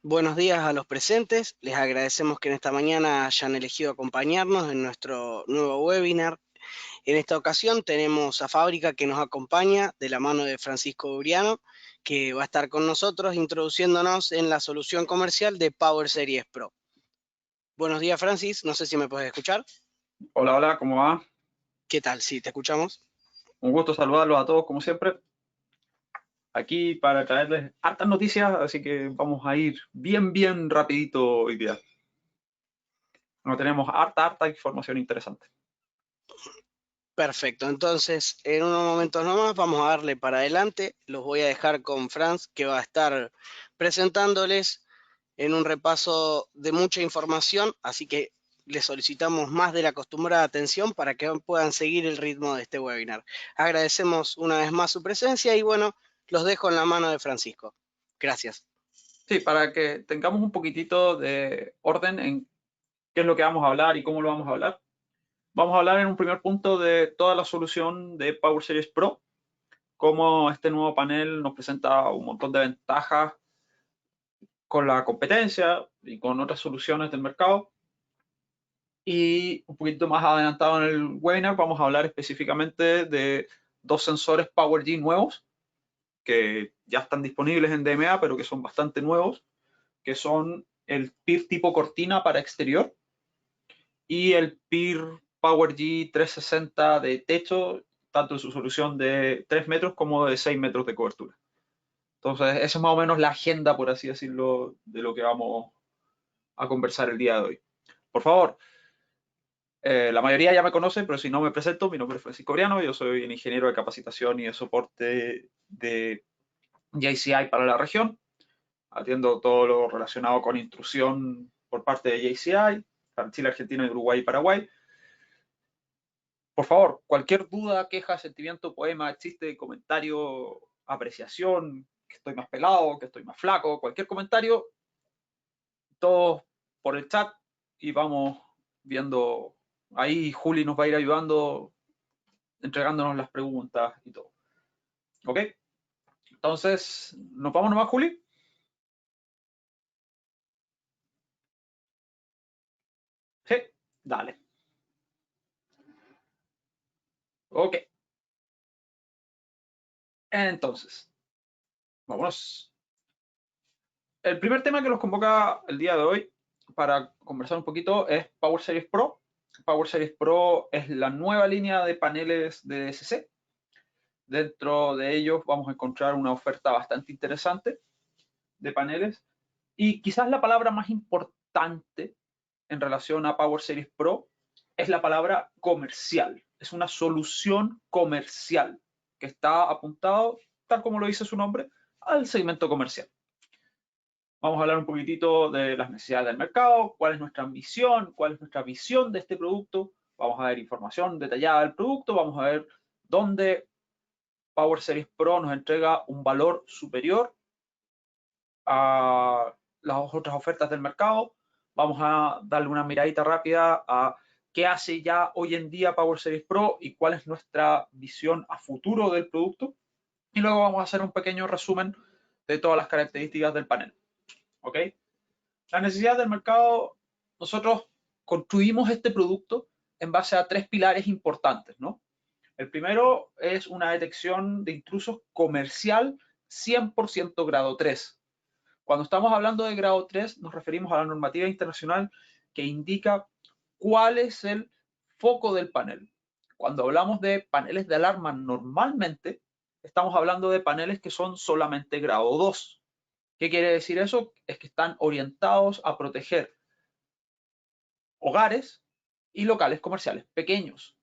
Buenos días a los presentes. Les agradecemos que en esta mañana hayan elegido acompañarnos en nuestro nuevo webinar. En esta ocasión tenemos a Fábrica que nos acompaña de la mano de Francisco Uriano, que va a estar con nosotros introduciéndonos en la solución comercial de Power Series Pro. Buenos días, Francis. No sé si me puedes escuchar. Hola, hola, ¿cómo va? ¿Qué tal? Sí, te escuchamos. Un gusto saludarlos a todos, como siempre. Aquí para traerles hartas noticias, así que vamos a ir bien rapidito hoy día. No tenemos harta información interesante. Perfecto, entonces en unos momentos nomás vamos a darle para adelante. Los voy a dejar con Franz, que va a estar presentándoles en un repaso de mucha información, así que les solicitamos más de la acostumbrada atención para que puedan seguir el ritmo de este webinar. Agradecemos una vez más su presencia y bueno, los dejo en la mano de Francisco. Gracias. Sí, para que tengamos un poquitito de orden en qué es lo que vamos a hablar y cómo lo vamos a hablar. Vamos a hablar en un primer punto de toda la solución de Power Series Pro, cómo este nuevo panel nos presenta un montón de ventajas con la competencia y con otras soluciones del mercado. Y un poquito más adelantado en el webinar vamos a hablar específicamente de dos sensores PowerG nuevos que ya están disponibles en DMA, pero que son bastante nuevos, que son el PIR tipo cortina para exterior y el PIR PowerG 360 de techo, tanto en su solución de 3 metros como de 6 metros de cobertura. Entonces, esa es más o menos la agenda, por así decirlo, de lo que vamos a conversar el día de hoy. Por favor, la mayoría ya me conoce, pero si no me presento, mi nombre es Francisco Briano, yo soy el ingeniero de capacitación y de soporte de JCI para la región. Atiendo todo lo relacionado con intrusión por parte de JCI, para Chile, Argentina, Uruguay y Paraguay. Por favor, cualquier duda, queja, sentimiento, poema, chiste, comentario, apreciación, que estoy más pelado, que estoy más flaco, cualquier comentario, todo por el chat y vamos viendo. Ahí Juli nos va a ir ayudando entregándonos las preguntas y todo. ¿Ok? Entonces, ¿nos vamos nomás, Juli? Sí, dale. Ok. Entonces, vámonos. El primer tema que nos convoca el día de hoy para conversar un poquito es Power Series Pro. Power Series Pro es la nueva línea de paneles de DSC. Dentro de ellos vamos a encontrar una oferta bastante interesante de paneles y quizás la palabra más importante en relación a Power Series Pro es la palabra comercial. Es una solución comercial que está apuntado, tal como lo dice su nombre, al segmento comercial. Vamos a hablar un poquitito de las necesidades del mercado, cuál es nuestra misión, cuál es nuestra visión de este producto. Vamos a ver información detallada del producto, vamos a ver dónde Power Series Pro nos entrega un valor superior a las otras ofertas del mercado. Vamos a darle una miradita rápida a qué hace ya hoy en día Power Series Pro y cuál es nuestra visión a futuro del producto. Y luego vamos a hacer un pequeño resumen de todas las características del panel. ¿Ok? La necesidad del mercado, nosotros construimos este producto en base a tres pilares importantes, ¿no? El primero es una detección de intrusos comercial 100% grado 3. Cuando estamos hablando de grado 3, nos referimos a la normativa internacional que indica cuál es el foco del panel. Cuando hablamos de paneles de alarma, normalmente estamos hablando de paneles que son solamente grado 2. ¿Qué quiere decir eso? Es que están orientados a proteger hogares y locales comerciales pequeños,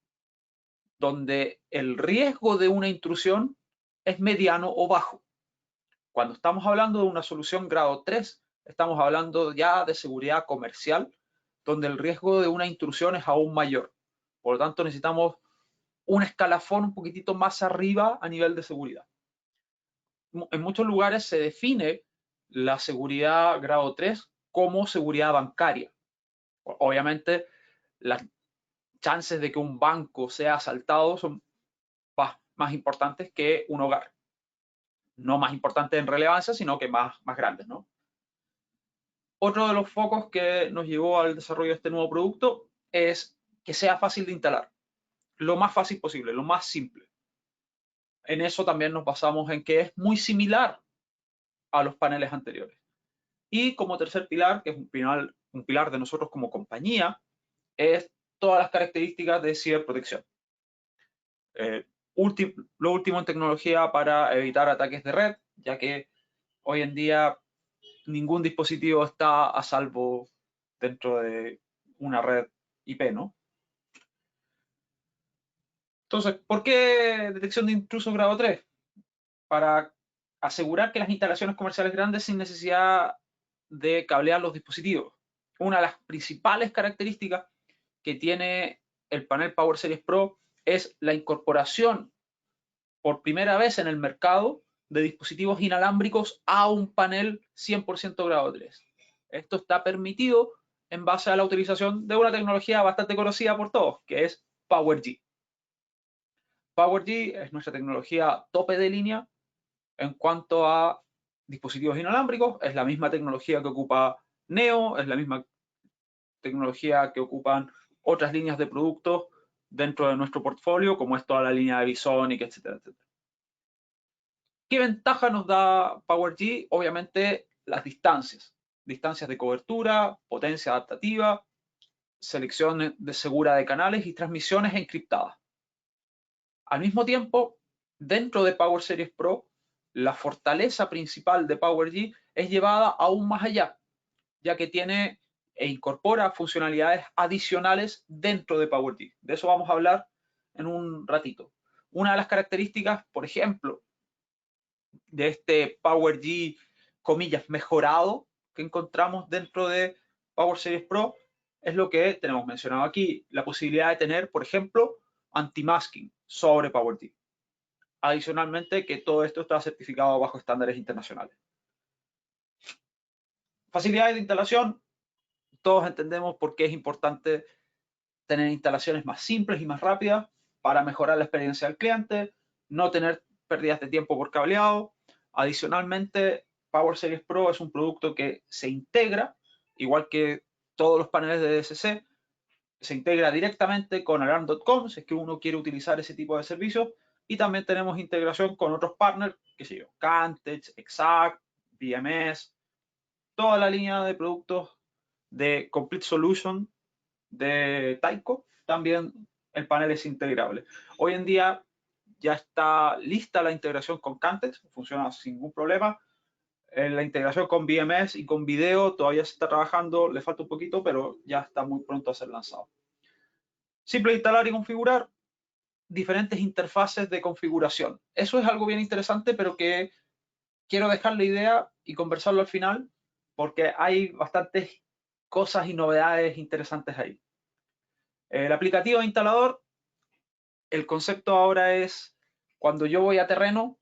donde el riesgo de una intrusión es mediano o bajo. Cuando estamos hablando de una solución grado 3, estamos hablando ya de seguridad comercial, donde el riesgo de una intrusión es aún mayor. Por lo tanto, necesitamos un escalafón un poquitito más arriba a nivel de seguridad. En muchos lugares se define la seguridad grado 3 como seguridad bancaria. Obviamente, las chances de que un banco sea asaltado son más importantes que un hogar. No más importantes en relevancia, sino que más grandes, ¿no? Otro de los focos que nos llevó al desarrollo de este nuevo producto es que sea fácil de instalar, lo más fácil posible, lo más simple. En eso también nos basamos en que es muy similar a los paneles anteriores. Y como tercer pilar, que es un pilar de nosotros como compañía, es todas las características de ciberprotección. Lo último en tecnología para evitar ataques de red, ya que hoy en día ningún dispositivo está a salvo dentro de una red IP, ¿no? Entonces, ¿por qué detección de intrusos grado 3? Para asegurar que las instalaciones comerciales grandes sin necesidad de cablear los dispositivos. Una de las principales características que tiene el panel Power Series Pro es la incorporación por primera vez en el mercado de dispositivos inalámbricos a un panel 100% grado 3. Esto está permitido en base a la utilización de una tecnología bastante conocida por todos, que es PowerG. PowerG es nuestra tecnología tope de línea en cuanto a dispositivos inalámbricos. Es la misma tecnología que ocupa Neo, es la misma tecnología que ocupan otras líneas de productos dentro de nuestro portfolio, como es toda la línea de Visonic, etcétera, etcétera. ¿Qué ventaja nos da PowerG? Obviamente las distancias. Distancias de cobertura, potencia adaptativa, selección segura de canales y transmisiones encriptadas. Al mismo tiempo, dentro de Power Series Pro, la fortaleza principal de PowerG es llevada aún más allá, ya que tiene e incorpora funcionalidades adicionales dentro de PowerG. De eso vamos a hablar en un ratito. Una de las características, por ejemplo, de este PowerG, comillas, mejorado que encontramos dentro de Power Series Pro es lo que tenemos mencionado aquí, la posibilidad de tener, por ejemplo, anti-masking sobre PowerG. Adicionalmente, que todo esto está certificado bajo estándares internacionales. Facilidades de instalación. Todos entendemos por qué es importante tener instalaciones más simples y más rápidas para mejorar la experiencia del cliente, no tener pérdidas de tiempo por cableado. Adicionalmente, Power Series Pro es un producto que se integra, igual que todos los paneles de DSC, se integra directamente con alarm.com si es que uno quiere utilizar ese tipo de servicios. Y también tenemos integración con otros partners, qué sé yo, Cantex, Exact, BMS, toda la línea de productos de Complete Solution de Taiko, también el panel es integrable. Hoy en día ya está lista la integración con Cantex, funciona sin ningún problema. La integración con BMS y con video todavía se está trabajando, le falta un poquito, pero ya está muy pronto a ser lanzado. Simple instalar y configurar diferentes interfaces de configuración. Eso es algo bien interesante, pero que quiero dejar la idea y conversarlo al final, porque hay bastantes cosas y novedades interesantes ahí. El aplicativo de instalador, el concepto ahora es, cuando yo voy a terreno,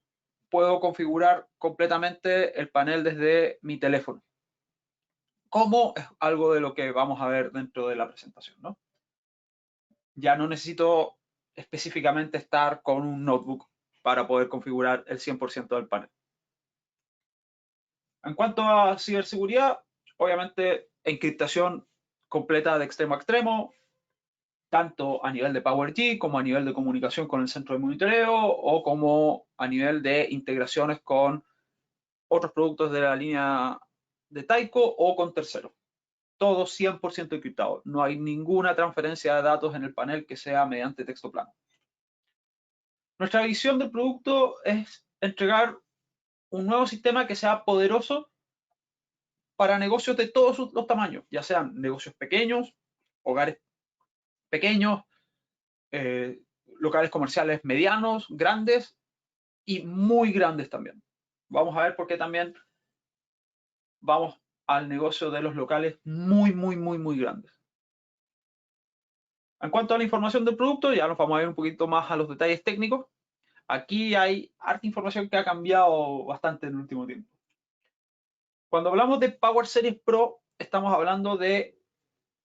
puedo configurar completamente el panel desde mi teléfono. Como es algo de lo que vamos a ver dentro de la presentación, ¿no? Ya no necesito específicamente estar con un notebook para poder configurar el 100% del panel. En cuanto a ciberseguridad, obviamente encriptación completa de extremo a extremo, tanto a nivel de PowerG como a nivel de comunicación con el centro de monitoreo o como a nivel de integraciones con otros productos de la línea de Taiko o con terceros. Todo 100% encriptado. No hay ninguna transferencia de datos en el panel que sea mediante texto plano. Nuestra visión del producto es entregar un nuevo sistema que sea poderoso para negocios de todos los tamaños, ya sean negocios pequeños, hogares pequeños, locales comerciales medianos, grandes y muy grandes también. Vamos a ver por qué también vamos al negocio de los locales muy, muy, muy, muy grandes. En cuanto a la información del producto, ya nos vamos a ver un poquito más a los detalles técnicos. Aquí hay harta información que ha cambiado bastante en el último tiempo. Cuando hablamos de Power Series Pro, estamos hablando de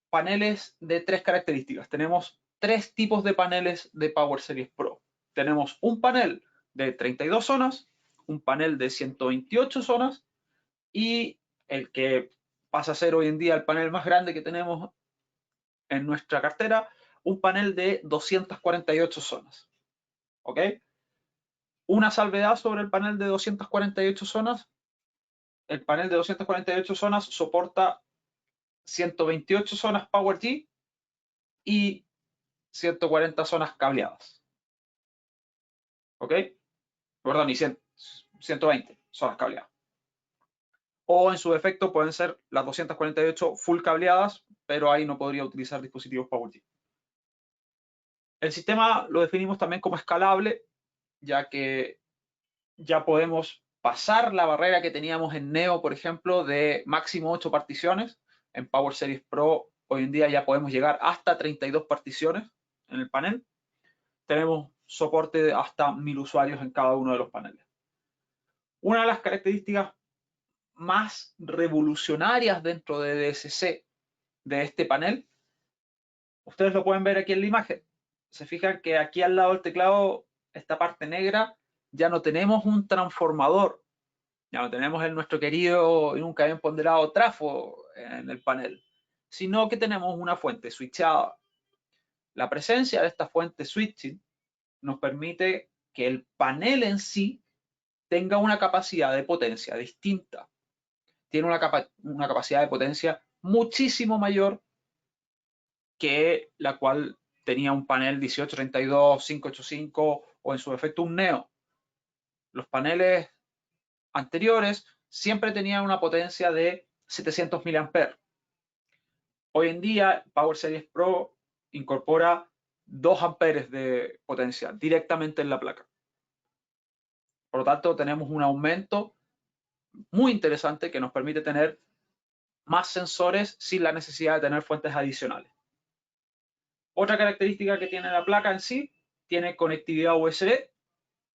paneles de tres características. Tenemos tres tipos de paneles de Power Series Pro. Tenemos un panel de 32 zonas, un panel de 128 zonas y el que pasa a ser hoy en día el panel más grande que tenemos en nuestra cartera, un panel de 248 zonas. ¿Ok? Una salvedad sobre el panel de 248 zonas. El panel de 248 zonas soporta 128 zonas PowerG y 140 zonas cableadas. ¿Ok? Perdón, y 120 zonas cableadas. O en su defecto pueden ser las 248 full cableadas, pero ahí no podría utilizar dispositivos PowerG. El sistema lo definimos también como escalable, ya que ya podemos pasar la barrera que teníamos en Neo, por ejemplo, de máximo 8 particiones. En Power Series Pro hoy en día ya podemos llegar hasta 32 particiones en el panel. Tenemos soporte de hasta 1000 usuarios en cada uno de los paneles. Una de las características más revolucionarias dentro de DSC de este panel, ustedes lo pueden ver aquí en la imagen. Se fijan que aquí al lado del teclado, esta parte negra, ya no tenemos un transformador, ya no tenemos nuestro querido y nunca bien ponderado trafo en el panel, sino que tenemos una fuente switchada. La presencia de esta fuente switching nos permite que el panel en sí tenga una capacidad de potencia distinta. Tiene una capacidad de potencia muchísimo mayor que la cual tenía un panel 1832, 585 o en su defecto un Neo. Los paneles anteriores siempre tenían una potencia de 700 mA. Hoy en día Power Series Pro incorpora 2 amperes de potencia directamente en la placa. Por lo tanto, tenemos un aumento muy interesante que nos permite tener más sensores sin la necesidad de tener fuentes adicionales. Otra característica que tiene la placa en sí, tiene conectividad USB.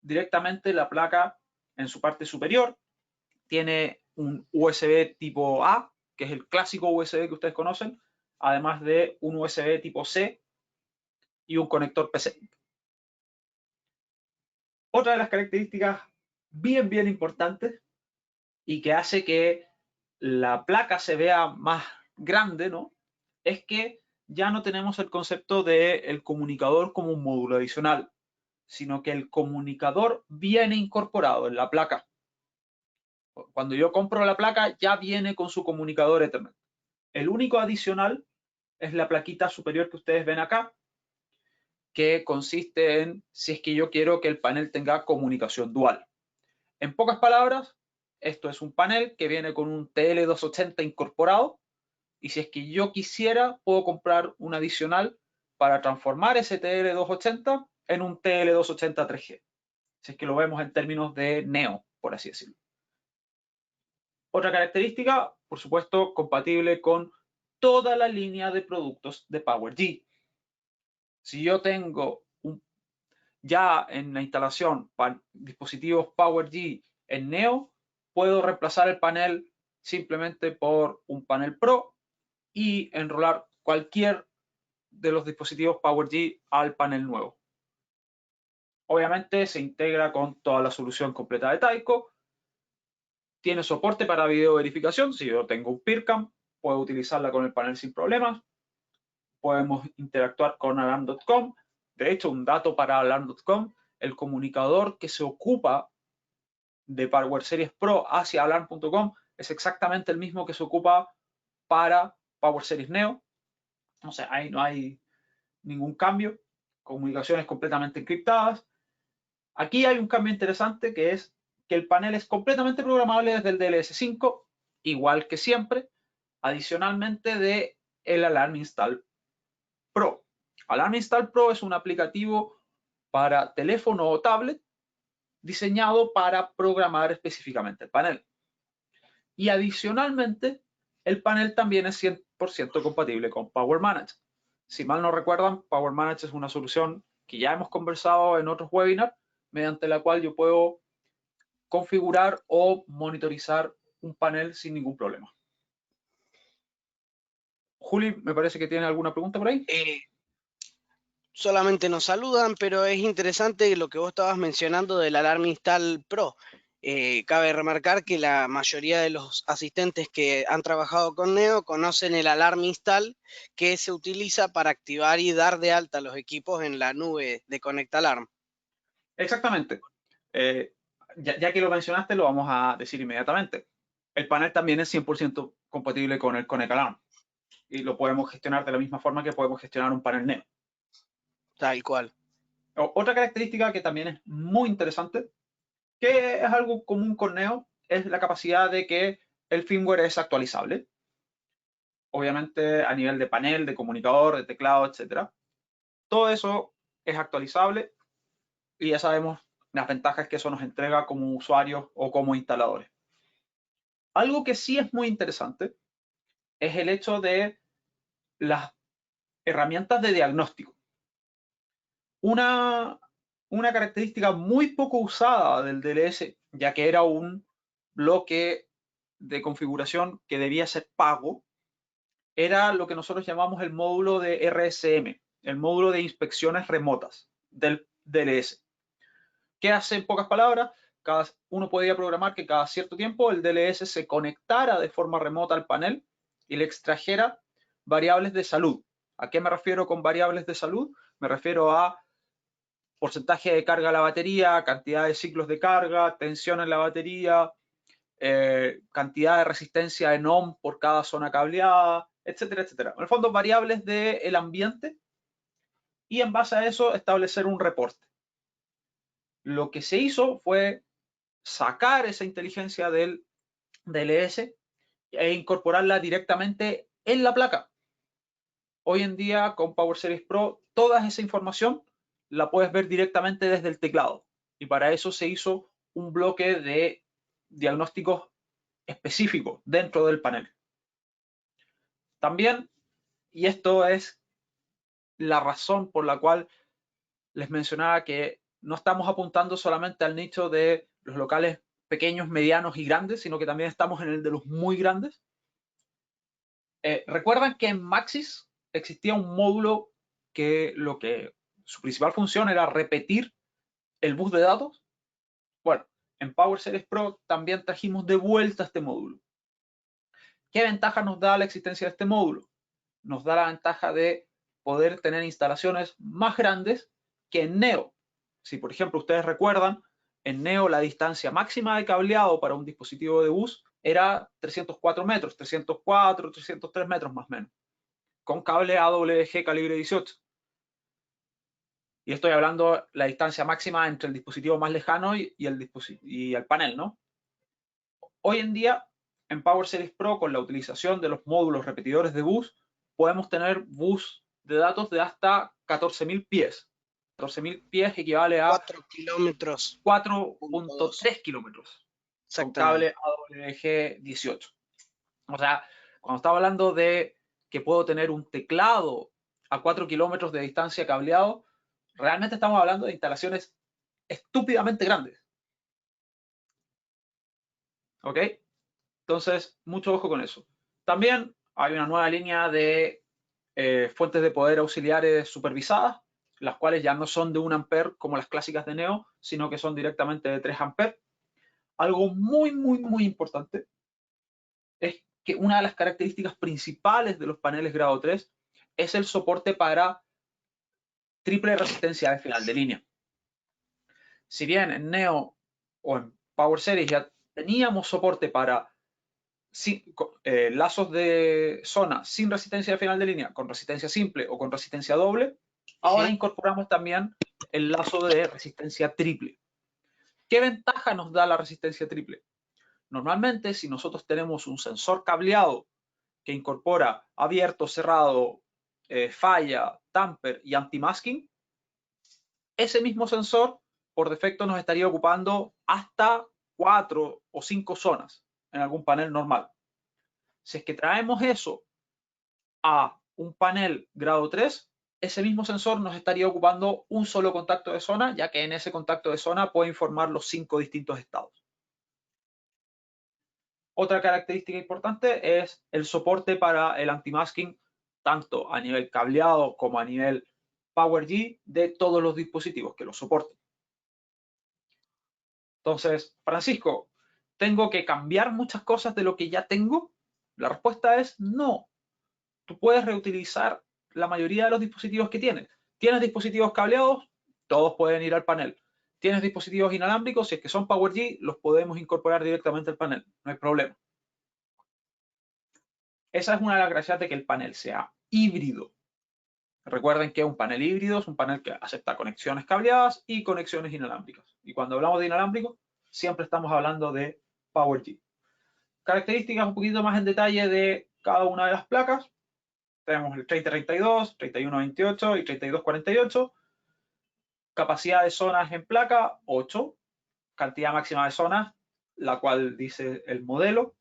Directamente la placa en su parte superior tiene un USB tipo A, que es el clásico USB que ustedes conocen, además de un USB tipo C y un conector PCI. Otra de las características bien importantes y que hace que la placa se vea más grande, ¿no? Es que ya no tenemos el concepto del comunicador como un módulo adicional, sino que el comunicador viene incorporado en la placa. Cuando yo compro la placa, ya viene con su comunicador Ethernet. El único adicional es la plaquita superior que ustedes ven acá, que consiste en si es que yo quiero que el panel tenga comunicación dual. En pocas palabras, esto es un panel que viene con un TL280 incorporado y si es que yo quisiera, puedo comprar un adicional para transformar ese TL280 en un TL280 3G. Si es que lo vemos en términos de Neo, por así decirlo. Otra característica, por supuesto, compatible con toda la línea de productos de PowerG. Si yo tengo ya en la instalación dispositivos PowerG en Neo, puedo reemplazar el panel simplemente por un panel Pro y enrolar cualquier de los dispositivos PowerG al panel nuevo. Obviamente se integra con toda la solución completa de Taiko. Tiene soporte para video verificación. Si yo tengo un PeerCam, puedo utilizarla con el panel sin problemas. Podemos interactuar con alarm.com. De hecho, un dato para alarm.com, el comunicador que se ocupa de Power Series Pro hacia alarm.com es exactamente el mismo que se ocupa para Power Series Neo. O sea, ahí no hay ningún cambio. Comunicaciones completamente encriptadas. Aquí hay un cambio interesante que es que el panel es completamente programable desde el DLS5, igual que siempre, adicionalmente de el Alarm Install Pro. Alarm Install Pro es un aplicativo para teléfono o tablet diseñado para programar específicamente el panel. Y adicionalmente, el panel también es 100% compatible con Power Manage. Si mal no recuerdan, Power Manage es una solución que ya hemos conversado en otros webinars, mediante la cual yo puedo configurar o monitorizar un panel sin ningún problema. Juli, me parece que tiene alguna pregunta por ahí. Solamente nos saludan, pero es interesante lo que vos estabas mencionando del Alarm Install Pro. Cabe remarcar que la mayoría de los asistentes que han trabajado con Neo conocen el Alarm Install, que se utiliza para activar y dar de alta los equipos en la nube de Connect Alarm. Exactamente. Ya que lo mencionaste, lo vamos a decir inmediatamente. El panel también es 100% compatible con el Connect Alarm y lo podemos gestionar de la misma forma que podemos gestionar un panel Neo. Tal cual. Otra característica que también es muy interesante, que es algo común con Neo, es la capacidad de que el firmware es actualizable. Obviamente a nivel de panel, de comunicador, de teclado, etc. Todo eso es actualizable y ya sabemos las ventajas que eso nos entrega como usuarios o como instaladores. Algo que sí es muy interesante es el hecho de las herramientas de diagnóstico. Una característica muy poco usada del DLS, ya que era un bloque de configuración que debía ser pago, era lo que nosotros llamamos el módulo de RSM, el módulo de inspecciones remotas del DLS. ¿Qué hace en pocas palabras? Uno podía programar que cada cierto tiempo el DLS se conectara de forma remota al panel y le extrajera variables de salud. ¿A qué me refiero con variables de salud? Me refiero a porcentaje de carga de la batería, cantidad de ciclos de carga, tensión en la batería, cantidad de resistencia en ohm por cada zona cableada, etcétera, etcétera. En el fondo, variables del ambiente y en base a eso establecer un reporte. Lo que se hizo fue sacar esa inteligencia del DLS e incorporarla directamente en la placa. Hoy en día con Power Series Pro toda esa información la puedes ver directamente desde el teclado y para eso se hizo un bloque de diagnósticos específicos dentro del panel. También, y esto es la razón por la cual les mencionaba que no estamos apuntando solamente al nicho de los locales pequeños, medianos y grandes, sino que también estamos en el de los muy grandes. ¿Recuerdan que en Maxis existía un módulo que su principal función era repetir el bus de datos? Bueno, en Power Series Pro también trajimos de vuelta este módulo. ¿Qué ventaja nos da la existencia de este módulo? Nos da la ventaja de poder tener instalaciones más grandes que en Neo. Si, por ejemplo, ustedes recuerdan, en Neo la distancia máxima de cableado para un dispositivo de bus era 304 metros, 304, 303 metros más o menos, con cable AWG calibre 18. Y estoy hablando la distancia máxima entre el dispositivo más lejano y el panel, ¿no? Hoy en día, en Power Series Pro, con la utilización de los módulos repetidores de bus, podemos tener bus de datos de hasta 14.000 pies. 14.000 pies equivale a 4 kilómetros. 4.3 kilómetros con cable AWG 18. O sea, cuando estaba hablando de que puedo tener un teclado a 4 kilómetros de distancia cableado, realmente estamos hablando de instalaciones estúpidamente grandes. ¿Ok? Entonces, mucho ojo con eso. También hay una nueva línea de fuentes de poder auxiliares supervisadas, las cuales ya no son de 1 ampere como las clásicas de Neo, sino que son directamente de 3 amperes. Algo muy, muy, muy importante es que una de las características principales de los paneles grado 3 es el soporte para triple resistencia de final de línea. Si bien en Neo o en Power Series ya teníamos soporte para lazos de zona sin resistencia de final de línea, con resistencia simple o con resistencia doble, ahora incorporamos también el lazo de resistencia triple. ¿Qué ventaja nos da la resistencia triple? Normalmente, si nosotros tenemos un sensor cableado que incorpora abierto, cerrado, falla, tamper y anti-masking, ese mismo sensor por defecto nos estaría ocupando hasta 4 o 5 zonas en algún panel normal. Si es que traemos eso a un panel grado 3, ese mismo sensor nos estaría ocupando un solo contacto de zona, ya que en ese contacto de zona puede informar los 5 distintos estados. Otra característica importante es el soporte para el anti-masking, tanto a nivel cableado como a nivel PowerG de todos los dispositivos que lo soporten. Entonces, Francisco, ¿tengo que cambiar muchas cosas de lo que ya tengo? La respuesta es no. Tú puedes reutilizar la mayoría de los dispositivos que tienes. ¿Tienes dispositivos cableados? Todos pueden ir al panel. ¿Tienes dispositivos inalámbricos? Si es que son PowerG, los podemos incorporar directamente al panel. No hay problema. Esa es una de las gracias de que el panel sea híbrido. Recuerden que un panel híbrido es un panel que acepta conexiones cableadas y conexiones inalámbricas. Y cuando hablamos de inalámbrico, siempre estamos hablando de PowerG. Características un poquito más en detalle de cada una de las placas. Tenemos el 3032, 3128 y 3248. Capacidad de zonas en placa, 8. Cantidad máxima de zonas, la cual dice el modelo.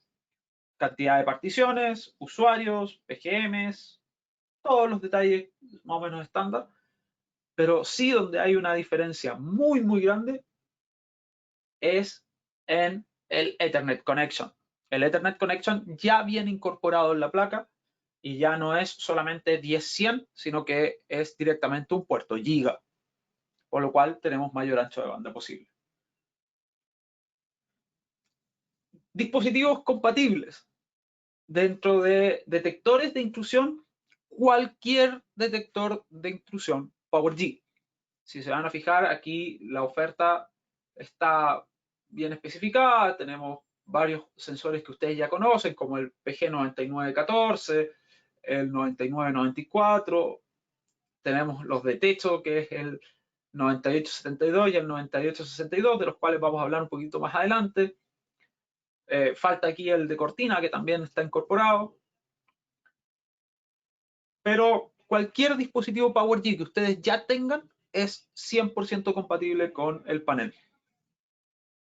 Cantidad de particiones, usuarios, PGMs, todos los detalles más o menos estándar. Pero sí donde hay una diferencia muy, muy grande es en el Ethernet Connection. El Ethernet Connection ya viene incorporado en la placa y ya no es solamente 10-100, sino que es directamente un puerto giga, por lo cual tenemos mayor ancho de banda posible. Dispositivos compatibles. Dentro de detectores de intrusión, cualquier detector de intrusión PowerG. Si se van a fijar, aquí la oferta está bien especificada. Tenemos varios sensores que ustedes ya conocen, como el PG9914, el 9994. Tenemos los de techo, que es el 9872 y el 9862, de los cuales vamos a hablar un poquito más adelante. Falta aquí el de cortina, que también está incorporado. Pero cualquier dispositivo PowerG que ustedes ya tengan es 100% compatible con el panel.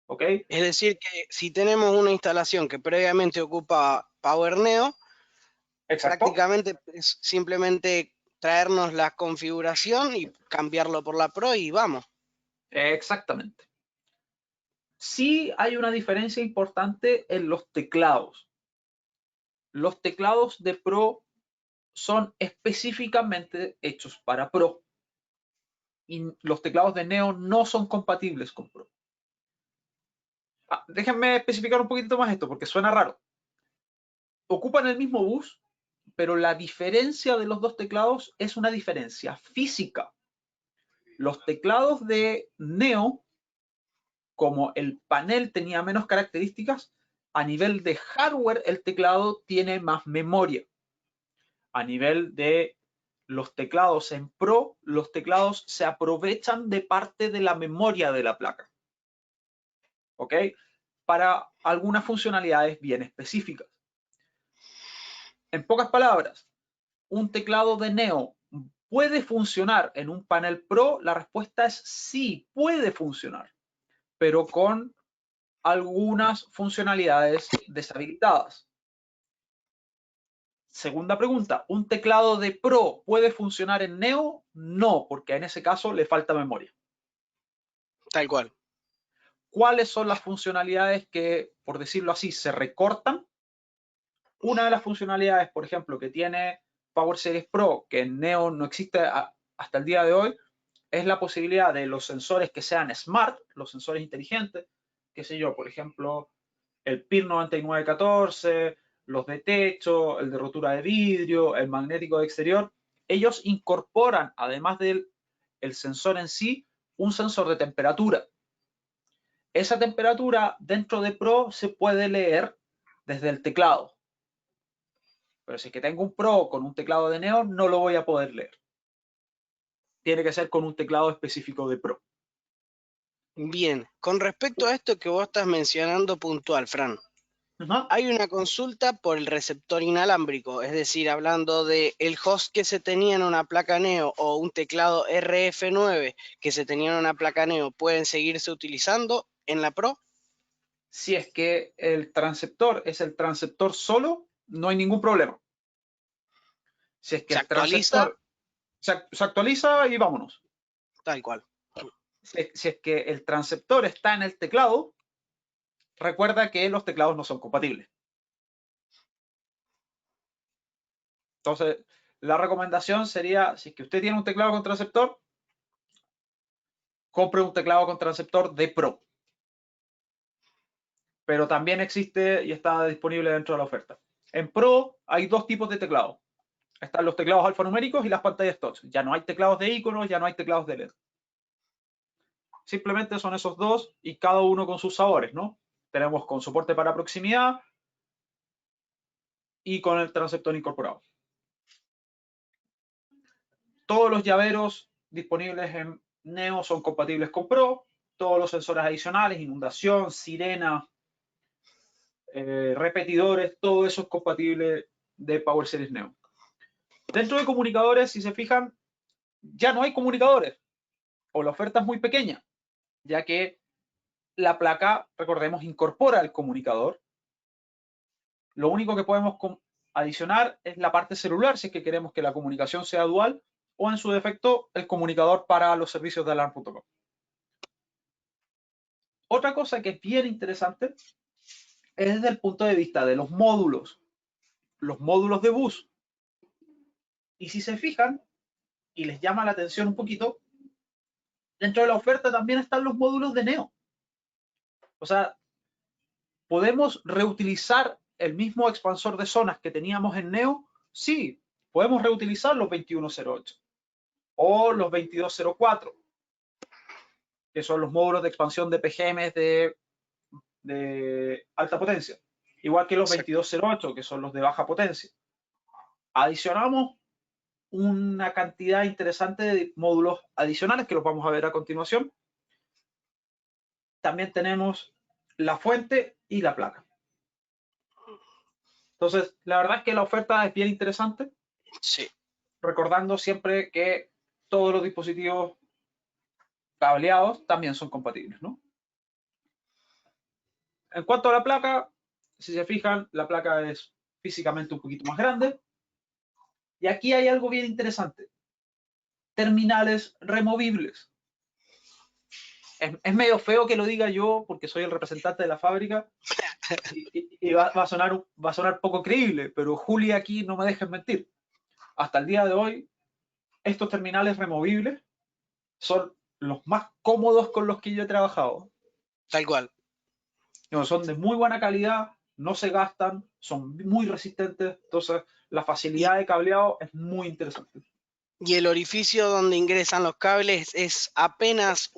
¿Ok? Es decir, que si tenemos una instalación que previamente ocupa PowerNeo, Exacto. prácticamente es simplemente traernos la configuración y cambiarlo por la Pro y vamos. Exactamente. Sí hay una diferencia importante en los teclados. Los teclados de Pro son específicamente hechos para Pro. Y los teclados de Neo no son compatibles con Pro. Déjenme especificar un poquito más esto porque suena raro. Ocupan el mismo bus, pero la diferencia de los dos teclados es una diferencia física. Los teclados de Neo, como el panel tenía menos características, a nivel de hardware el teclado tiene más memoria. A nivel de los teclados en Pro, los teclados se aprovechan de parte de la memoria de la placa. ¿Ok? Para algunas funcionalidades bien específicas. En pocas palabras, ¿un teclado de Neo puede funcionar en un panel Pro? La respuesta es sí, puede funcionar, pero con algunas funcionalidades deshabilitadas. Segunda pregunta, ¿un teclado de Pro puede funcionar en Neo? No, porque en ese caso le falta memoria. Tal cual. ¿Cuáles son las funcionalidades que, por decirlo así, se recortan? Una de las funcionalidades, por ejemplo, que tiene Power Series Pro, que en Neo no existe hasta el día de hoy, es la posibilidad de los sensores que sean smart, los sensores inteligentes, qué sé yo, por ejemplo, el PIR 9914, los de techo, el de rotura de vidrio, el magnético de exterior. Ellos incorporan, además del sensor en sí, un sensor de temperatura. Esa temperatura dentro de Pro se puede leer desde el teclado. Pero si es que tengo un Pro con un teclado de Neo, no lo voy a poder leer. Tiene que ser con un teclado específico de Pro. Bien, con respecto a esto que vos estás mencionando puntual, Fran, hay una consulta por el receptor inalámbrico, es decir, hablando de el host que se tenía en una placa Neo o un teclado RF9 que se tenía en una placa Neo, ¿pueden seguirse utilizando en la Pro? Si es que el transceptor es el transceptor solo, no hay ningún problema. Si es que ¿Se el actualiza? transceptor se actualiza y vámonos. Tal cual. Si es que el transceptor está en el teclado, recuerda que los teclados no son compatibles. Entonces, la recomendación sería, si es que usted tiene un teclado con transceptor, compre un teclado con transceptor de Pro. pero también existe y está disponible dentro de la oferta. En Pro hay dos tipos de teclados. Están los teclados alfanuméricos y las pantallas touch. Ya no hay teclados de iconos, ya no hay teclados de LED. Simplemente son esos dos y cada uno con sus sabores, ¿no? Tenemos con soporte para proximidad y con el transceptor incorporado. Todos los llaveros disponibles en Neo son compatibles con Pro. Todos los sensores adicionales, inundación, sirena, repetidores, todo eso es compatible de Power Series Neo. Dentro de comunicadores, si se fijan, ya no hay comunicadores o la oferta es muy pequeña, ya que la placa, recordemos, incorpora el comunicador. Lo único que podemos adicionar es la parte celular, si es que queremos que la comunicación sea dual, o en su defecto, el comunicador para los servicios de alarm.com. Otra cosa que es bien interesante es desde el punto de vista de los módulos de bus. Y si se fijan, y les llama la atención un poquito, dentro de la oferta también están los módulos de Neo. O sea, ¿podemos reutilizar el mismo expansor de zonas que teníamos en Neo? Sí, podemos reutilizar los 2108 o los 2204, que son los módulos de expansión de PGMs de alta potencia, igual que los 2208, que son los de baja potencia. Adicionamos una cantidad interesante de módulos adicionales que los vamos a ver a continuación. También tenemos la fuente y la placa. Entonces, la verdad es que la oferta es bien interesante. Sí. Recordando siempre que todos los dispositivos cableados también son compatibles, ¿no? En cuanto a la placa, si se fijan, la placa es físicamente un poquito más grande. Y aquí hay algo bien interesante. Terminales removibles. Es medio feo que lo diga yo porque soy el representante de la fábrica y va a sonar poco creíble, pero Juli aquí no me dejes mentir. Hasta el día de hoy, estos terminales removibles son los más cómodos con los que yo he trabajado. Tal cual. Son de muy buena calidad, no se gastan, son muy resistentes, entonces la facilidad de cableado es muy interesante. Y el orificio donde ingresan los cables es apenas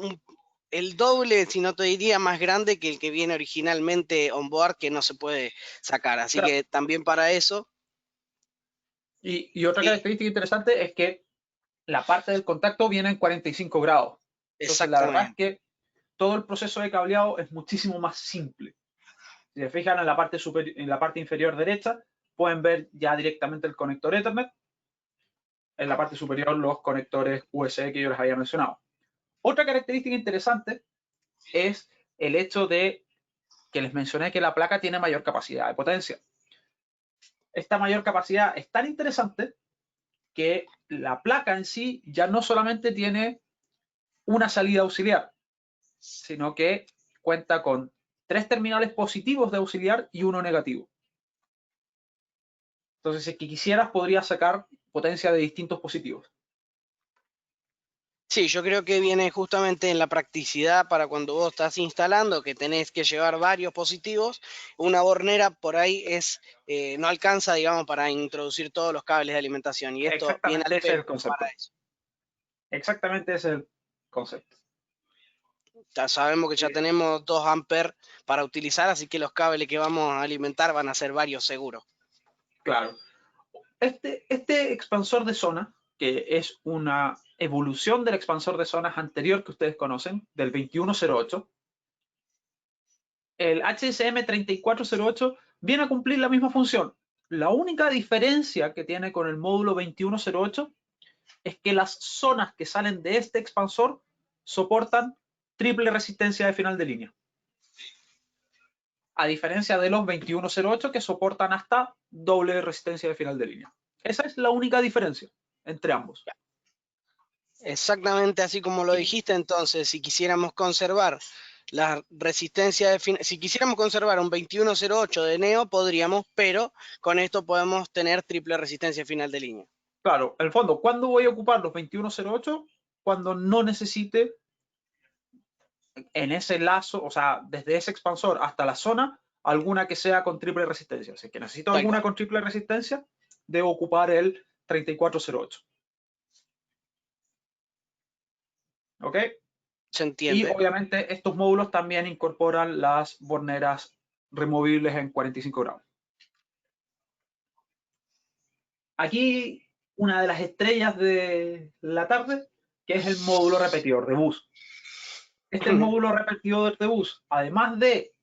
el doble, si no te diría, más grande que el que viene originalmente on board, que no se puede sacar. Así Claro. que también para eso. Y otra característica interesante es que la parte del contacto viene en 45 grados. Entonces, la verdad es que todo el proceso de cableado es muchísimo más simple. Si se fijan en la parte inferior derecha, pueden ver ya directamente el conector Ethernet. En la parte superior, los conectores USB que yo les había mencionado. Otra característica interesante es el hecho de que les mencioné que la placa tiene mayor capacidad de potencia. Esta mayor capacidad es tan interesante que la placa en sí ya no solamente tiene una salida auxiliar, sino que cuenta con 3 terminales positivos de auxiliar y uno negativo. Entonces, si quisieras, podrías sacar potencia de distintos positivos. Sí, yo creo que viene justamente en la practicidad para cuando vos estás instalando, que tenés que llevar varios positivos. Una bornera por ahí no alcanza, digamos, para introducir todos los cables de alimentación. Y esto viene al Exactamente ese es el pelo para concepto. eso. Exactamente ese es el concepto. Ya sabemos que ya tenemos 2 amperes para utilizar, así que los cables que vamos a alimentar van a ser varios seguros. Claro. Este expansor de zona, que es una evolución del expansor de zonas anterior que ustedes conocen, del 2108, el HSM 3408 viene a cumplir la misma función. La única diferencia que tiene con el módulo 2108 es que las zonas que salen de este expansor soportan triple resistencia de final de línea. A diferencia de los 2108 que soportan hasta doble resistencia de final de línea. Esa es la única diferencia entre ambos. Exactamente así como lo dijiste. Entonces, si quisiéramos conservar la resistencia si quisiéramos conservar un 2108 de Neo, podríamos, pero con esto podemos tener triple resistencia final de línea. Claro, en el fondo, ¿cuándo voy a ocupar los 2108? Cuando no necesite en ese lazo, o sea, desde ese expansor hasta la zona, alguna que sea con triple resistencia. Si es que necesito alguna con triple resistencia, debo ocupar el 3408. ¿Ok? Se entiende. Y obviamente estos módulos también incorporan las borneras removibles en 45 grados. Aquí una de las estrellas de la tarde, que es el módulo repetidor de bus. Este módulo repetidor de bus, además de,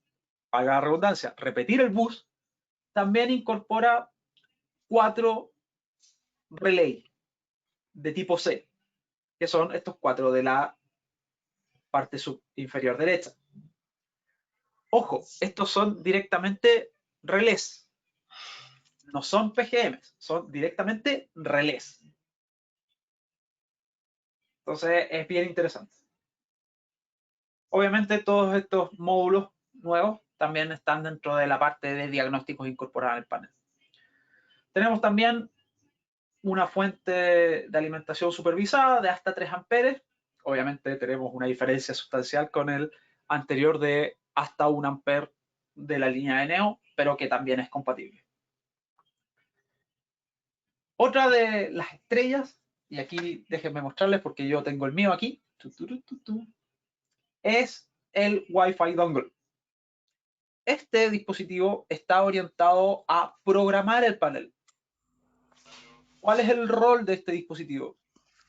valga la redundancia, repetir el bus, también incorpora 4 relay de tipo C, que son estos 4 de la parte inferior derecha. Ojo, estos son directamente relés. No son PGMs, son directamente relés. Entonces es bien interesante. Obviamente todos estos módulos nuevos también están dentro de la parte de diagnósticos incorporada en el panel. Tenemos también una fuente de alimentación supervisada de hasta 3 amperes. Obviamente tenemos una diferencia sustancial con el anterior de hasta 1 amper de la línea de Neo, pero que también es compatible. Otra de las estrellas, y aquí déjenme mostrarles porque yo tengo el mío aquí, es el Wi-Fi dongle. Este dispositivo está orientado a programar el panel. ¿Cuál es el rol de este dispositivo?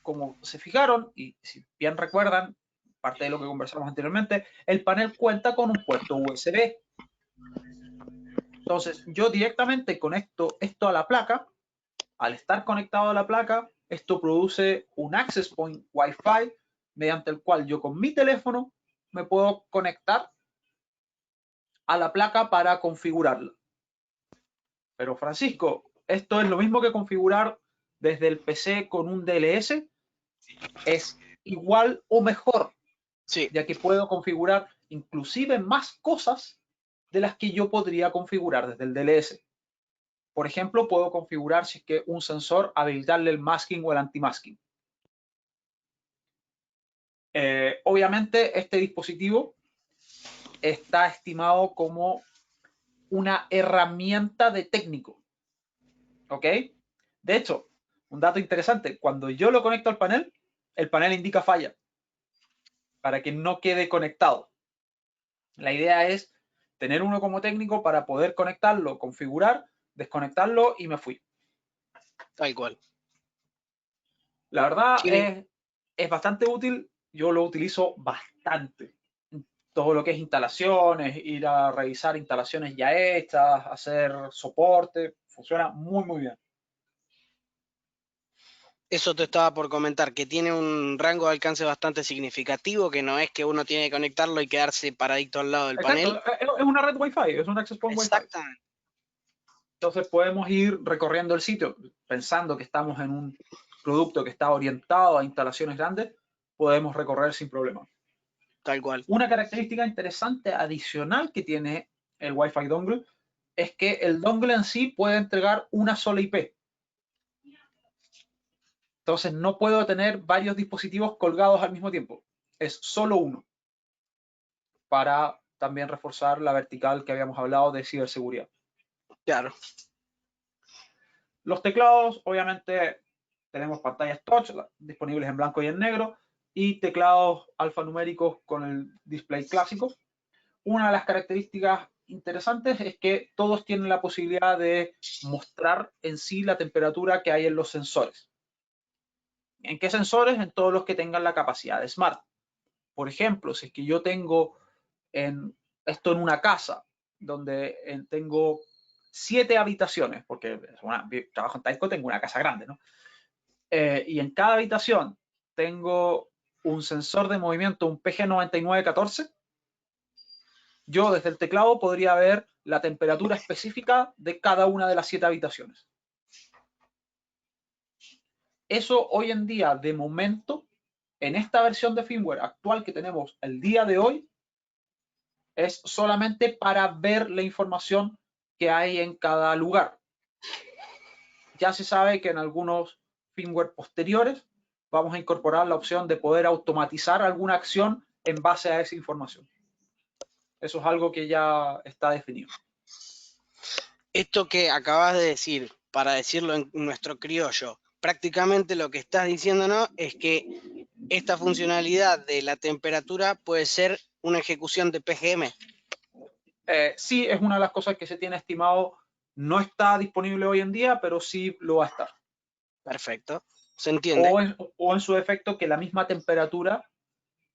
Como se fijaron, y si bien recuerdan, parte de lo que conversamos anteriormente, el panel cuenta con un puerto USB. Entonces, yo directamente conecto esto a la placa. Al estar conectado a la placa, esto produce un access point Wi-Fi mediante el cual yo con mi teléfono me puedo conectar a la placa para configurarla. Pero Francisco, ¿esto es lo mismo que configurar desde el PC con un DLS? Es igual o mejor, Sí. ya que puedo configurar inclusive más cosas de las que yo podría configurar desde el DLS. Por ejemplo, puedo configurar si es que un sensor habilitarle el masking o el anti-masking. Obviamente, este dispositivo está estimado como una herramienta de técnico. ¿Ok? De hecho, un dato interesante, cuando yo lo conecto al panel, el panel indica falla para que no quede conectado. La idea es tener uno como técnico para poder conectarlo, configurar, desconectarlo y me fui. Tal cual. La verdad es bastante útil, yo lo utilizo bastante. Todo lo que es instalaciones, ir a revisar instalaciones ya hechas, hacer soporte, funciona muy, muy bien. Eso te estaba por comentar, que tiene un rango de alcance bastante significativo, que no es que uno tiene que conectarlo y quedarse paradito al lado del Exacto, panel. es una red Wi-Fi, es un access point Wi-Fi. Exactamente. Entonces podemos ir recorriendo el sitio pensando que estamos en un producto que está orientado a instalaciones grandes, podemos recorrer sin problema. Tal cual. Una característica interesante adicional que tiene el Wi-Fi dongle es que el dongle en sí puede entregar una sola IP. Entonces no puedo tener varios dispositivos colgados al mismo tiempo. Es solo uno. Para también reforzar la vertical que habíamos hablado de ciberseguridad. Claro. Los teclados, obviamente, tenemos pantallas touch disponibles en blanco y en negro y teclados alfanuméricos con el display clásico. Una de las características interesantes es que todos tienen la posibilidad de mostrar en sí la temperatura que hay en los sensores. ¿En qué sensores? En todos los que tengan la capacidad de Smart. Por ejemplo, si es que yo tengo esto en una casa donde tengo 7 habitaciones, porque trabajo en Taiko, tengo una casa grande, ¿no? Y en cada habitación tengo un sensor de movimiento, un PG9914. Yo desde el teclado podría ver la temperatura específica de cada una de las 7 habitaciones. Eso hoy en día, de momento, en esta versión de firmware actual que tenemos el día de hoy, es solamente para ver la información que hay en cada lugar. Ya se sabe que en algunos firmware posteriores vamos a incorporar la opción de poder automatizar alguna acción en base a esa información. Eso es algo que ya está definido. Esto que acabas de decir, para decirlo en nuestro criollo, prácticamente lo que estás diciéndonos es que esta funcionalidad de la temperatura puede ser una ejecución de PGM. Sí, es una de las cosas que se tiene estimado. No está disponible hoy en día, pero sí lo va a estar. Perfecto, se entiende. O en su defecto, que la misma temperatura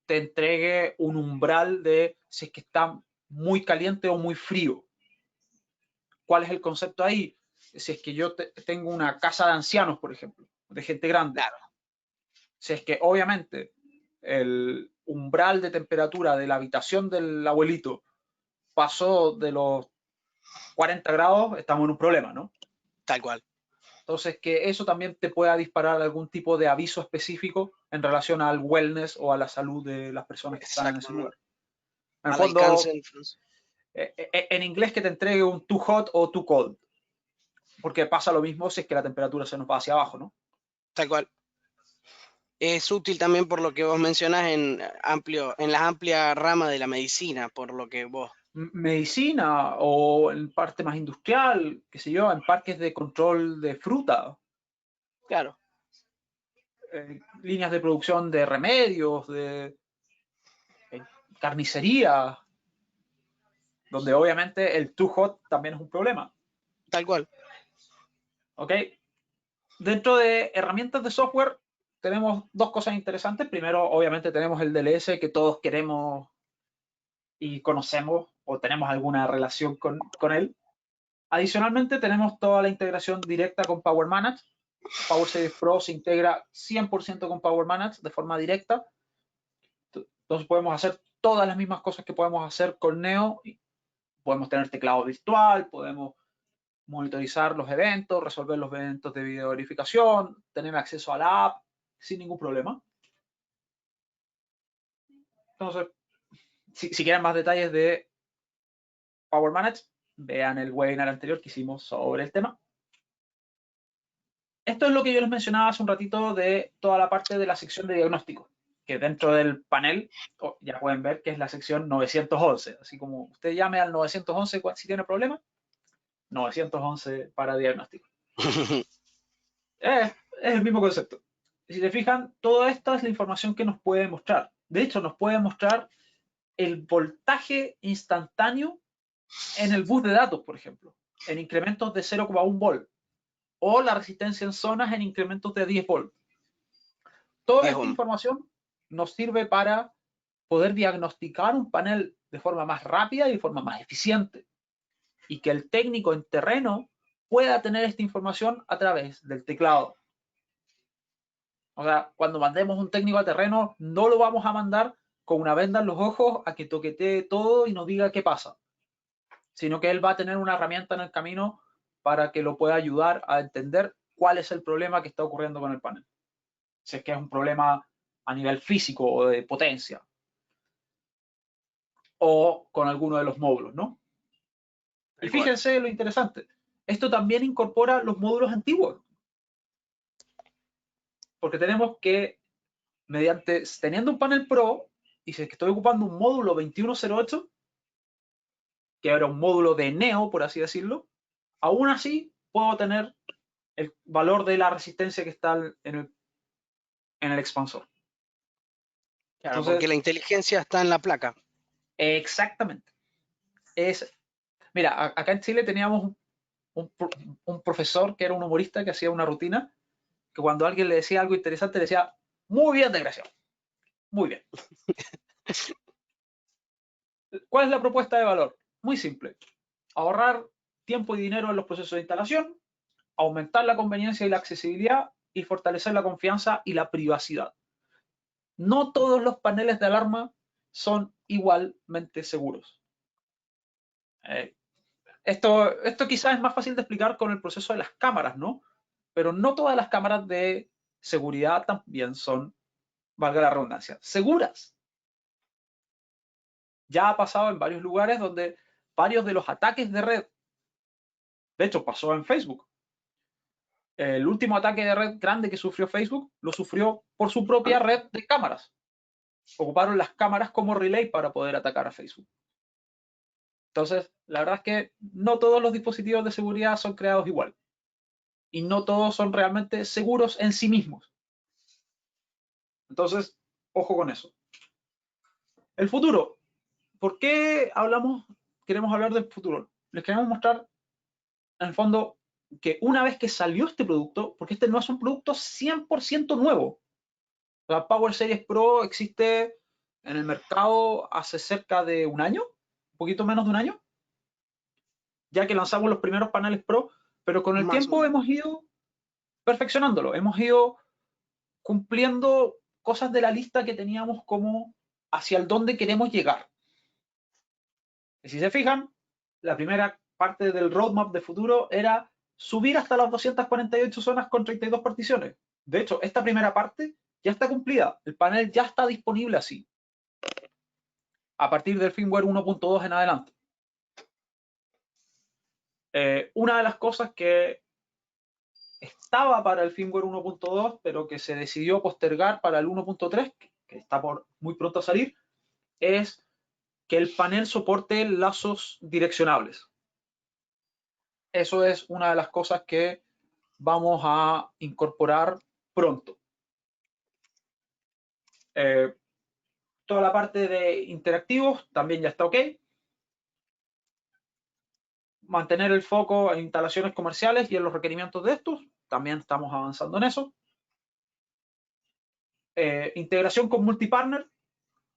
te entregue un umbral de si es que está muy caliente o muy frío. ¿Cuál es el concepto ahí? Si es que yo tengo una casa de ancianos, por ejemplo, de gente grande. Claro. Si es que obviamente el umbral de temperatura de la habitación del abuelito pasó de los 40 grados, estamos en un problema, ¿no? Tal cual. Entonces, que eso también te pueda disparar algún tipo de aviso específico en relación al wellness o a la salud de las personas que están en ese lugar. En el Al alcance. fondo, en inglés que te entregue un too hot o too cold, porque pasa lo mismo si es que la temperatura se nos va hacia abajo, ¿no? Tal cual. Es útil también por lo que vos mencionás en la amplia rama de la medicina, por lo que vos. Medicina o en parte más industrial, qué sé yo, en parques de control de fruta, Claro. líneas de producción de remedios, de carnicería, donde obviamente el too hot también es un problema. Tal cual. ¿Ok? Dentro de herramientas de software tenemos dos cosas interesantes. Primero, obviamente, tenemos el DLS que todos queremos y conocemos o tenemos alguna relación con él. Adicionalmente, tenemos toda la integración directa con Power Manage. Power Series Pro se integra 100% con Power Manage de forma directa. Entonces podemos hacer todas las mismas cosas que podemos hacer con Neo. Podemos tener teclado virtual, podemos monitorizar los eventos, resolver los eventos de video verificación, tener acceso a la app sin ningún problema. Entonces, si quieren más detalles de Power Manage, vean el webinar anterior que hicimos sobre el tema. Esto es lo que yo les mencionaba hace un ratito de toda la parte de la sección de diagnóstico, que dentro del panel ya pueden ver que es la sección 911. Así como usted llame al 911 si tiene problemas, 911 para diagnóstico. Es el mismo concepto. Si te fijan, toda esta es la información que nos puede mostrar. De hecho, nos puede mostrar el voltaje instantáneo en el bus de datos, por ejemplo, en incrementos de 0,1 volt, o la resistencia en zonas en incrementos de 10 volt. Toda esta información nos sirve para poder diagnosticar un panel de forma más rápida y de forma más eficiente. Y que el técnico en terreno pueda tener esta información a través del teclado. O sea, cuando mandemos un técnico a terreno, no lo vamos a mandar con una venda en los ojos a que toquetee todo y nos diga qué pasa, sino que él va a tener una herramienta en el camino para que lo pueda ayudar a entender cuál es el problema que está ocurriendo con el panel. Si es que es un problema a nivel físico o de potencia, o con alguno de los módulos, ¿no? Y fíjense lo interesante, esto también incorpora los módulos antiguos, porque tenemos que, teniendo un panel Pro, y si es que estoy ocupando un módulo 2108, que era un módulo de Neo, por así decirlo, aún así puedo tener el valor de la resistencia que está en el expansor. Claro, Entonces, porque la inteligencia está en la placa. exactamente. Mira, acá en Chile teníamos un profesor que era un humorista que hacía una rutina, que cuando alguien le decía algo interesante le decía, muy bien, desgraciado, muy bien. ¿Cuál es la propuesta de valor? Muy simple. Ahorrar tiempo y dinero en los procesos de instalación, aumentar la conveniencia y la accesibilidad y fortalecer la confianza y la privacidad. No todos los paneles de alarma son igualmente seguros. Esto quizás es más fácil de explicar con el proceso de las cámaras, ¿no? Pero no todas las cámaras de seguridad también son, valga la redundancia, seguras. Ya ha pasado en varios lugares donde varios de los ataques de red, de hecho pasó en Facebook. El último ataque de red grande que sufrió Facebook lo sufrió por su propia red de cámaras. ocuparon las cámaras como relay para poder atacar a Facebook. Entonces, la verdad es que no todos los dispositivos de seguridad son creados igual. Y no todos son realmente seguros en sí mismos. Entonces, ojo con eso. El futuro. ¿Por qué queremos hablar del futuro? Les queremos mostrar, en el fondo, que una vez que salió este producto, porque este no es un producto 100% nuevo. La Power Series Pro existe en el mercado hace cerca de un año, un poquito menos de un año, ya que lanzamos los primeros paneles Pro, pero con el Más o tiempo menos. hemos ido perfeccionándolo, hemos ido cumpliendo cosas de la lista que teníamos como hacia el dónde queremos llegar. Y si se fijan, la primera parte del roadmap de futuro era subir hasta las 248 zonas con 32 particiones. De hecho, esta primera parte ya está cumplida. El panel ya está disponible así, a partir del firmware 1.2 en adelante. Una de las cosas que estaba para el firmware 1.2, pero que se decidió postergar para el 1.3, que está muy pronto a salir, es que el panel soporte lazos direccionables. Eso es una de las cosas que vamos a incorporar pronto. Toda la parte de interactivos también ya está ok. Mantener el foco en instalaciones comerciales y en los requerimientos de estos, también estamos avanzando en eso. Integración con multipartner.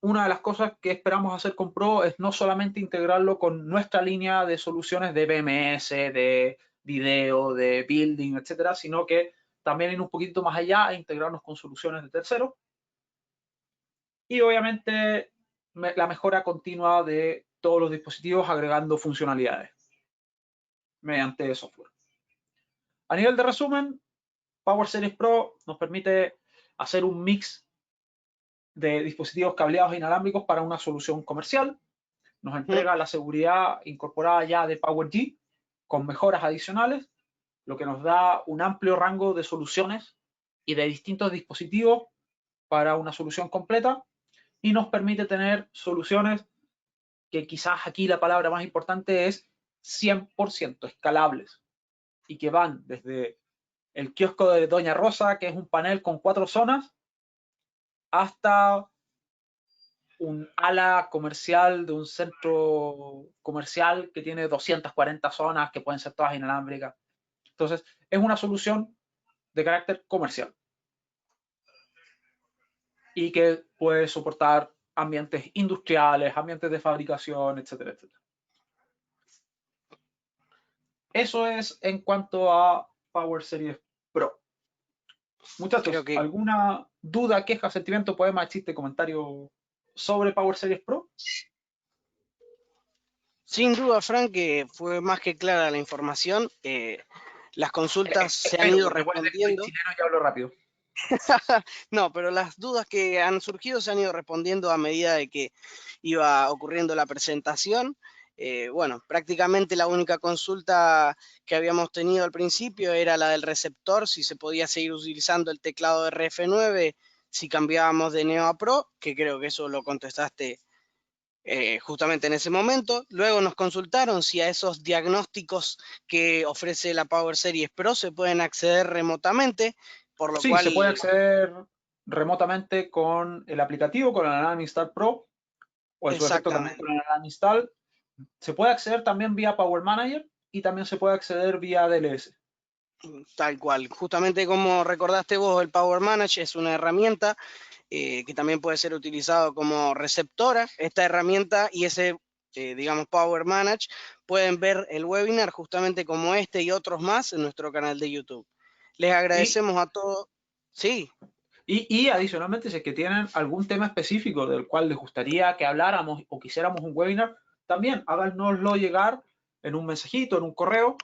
Una de las cosas que esperamos hacer con Pro es no solamente integrarlo con nuestra línea de soluciones de BMS, de video, de building, etcétera, sino que también ir un poquito más allá e integrarnos con soluciones de terceros. Y obviamente la mejora continua de todos los dispositivos agregando funcionalidades mediante software. A nivel de resumen, Power Series Pro nos permite hacer un mix de dispositivos cableados e inalámbricos para una solución comercial. Nos entrega la seguridad incorporada ya de PowerG con mejoras adicionales, lo que nos da un amplio rango de soluciones y de distintos dispositivos para una solución completa y nos permite tener soluciones que quizás aquí la palabra más importante es 100% escalables y que van desde el kiosco de Doña Rosa, que es un panel con 4 zonas, hasta un ala comercial de un centro comercial que tiene 240 zonas que pueden ser todas inalámbricas. Entonces, es una solución de carácter comercial y que puede soportar ambientes industriales, ambientes de fabricación, etcétera, etcétera. Eso es en cuanto a Power Series Pro. Creo Muchachos, que ¿alguna duda, queja, sentimiento, poema, chiste, comentario sobre Power Series Pro? sin duda, Frank, que fue más que clara la información. Las consultas se han ido Recuerde que soy respondiendo. chileno y hablo rápido. No, pero las dudas que han surgido se han ido respondiendo a medida de que iba ocurriendo la presentación. Bueno, prácticamente la única consulta que habíamos tenido al principio era la del receptor, si se podía seguir utilizando el teclado RF9 si cambiábamos de Neo a Pro, que creo que eso lo contestaste justamente en ese momento. Luego nos consultaron si a esos diagnósticos que ofrece la Power Series Pro se pueden acceder remotamente, por lo Sí, se puede cual, acceder remotamente con el aplicativo, con el Alarm Install Pro, o en su defecto también con exactamente, el Alarm Install. Se puede acceder también vía Power Manager y también se puede acceder vía DLS. tal cual. Justamente como recordaste vos, el Power Manager es una herramienta que también puede ser utilizado como receptora. Esta herramienta y ese, digamos, Power Manage, pueden ver el webinar justamente como este y otros más en nuestro canal de YouTube. Les Y, agradecemos a todos. Sí, y adicionalmente, si es que tienen algún tema específico del cual les gustaría que habláramos o quisiéramos un webinar, también háganoslo llegar en un mensajito, en un correo,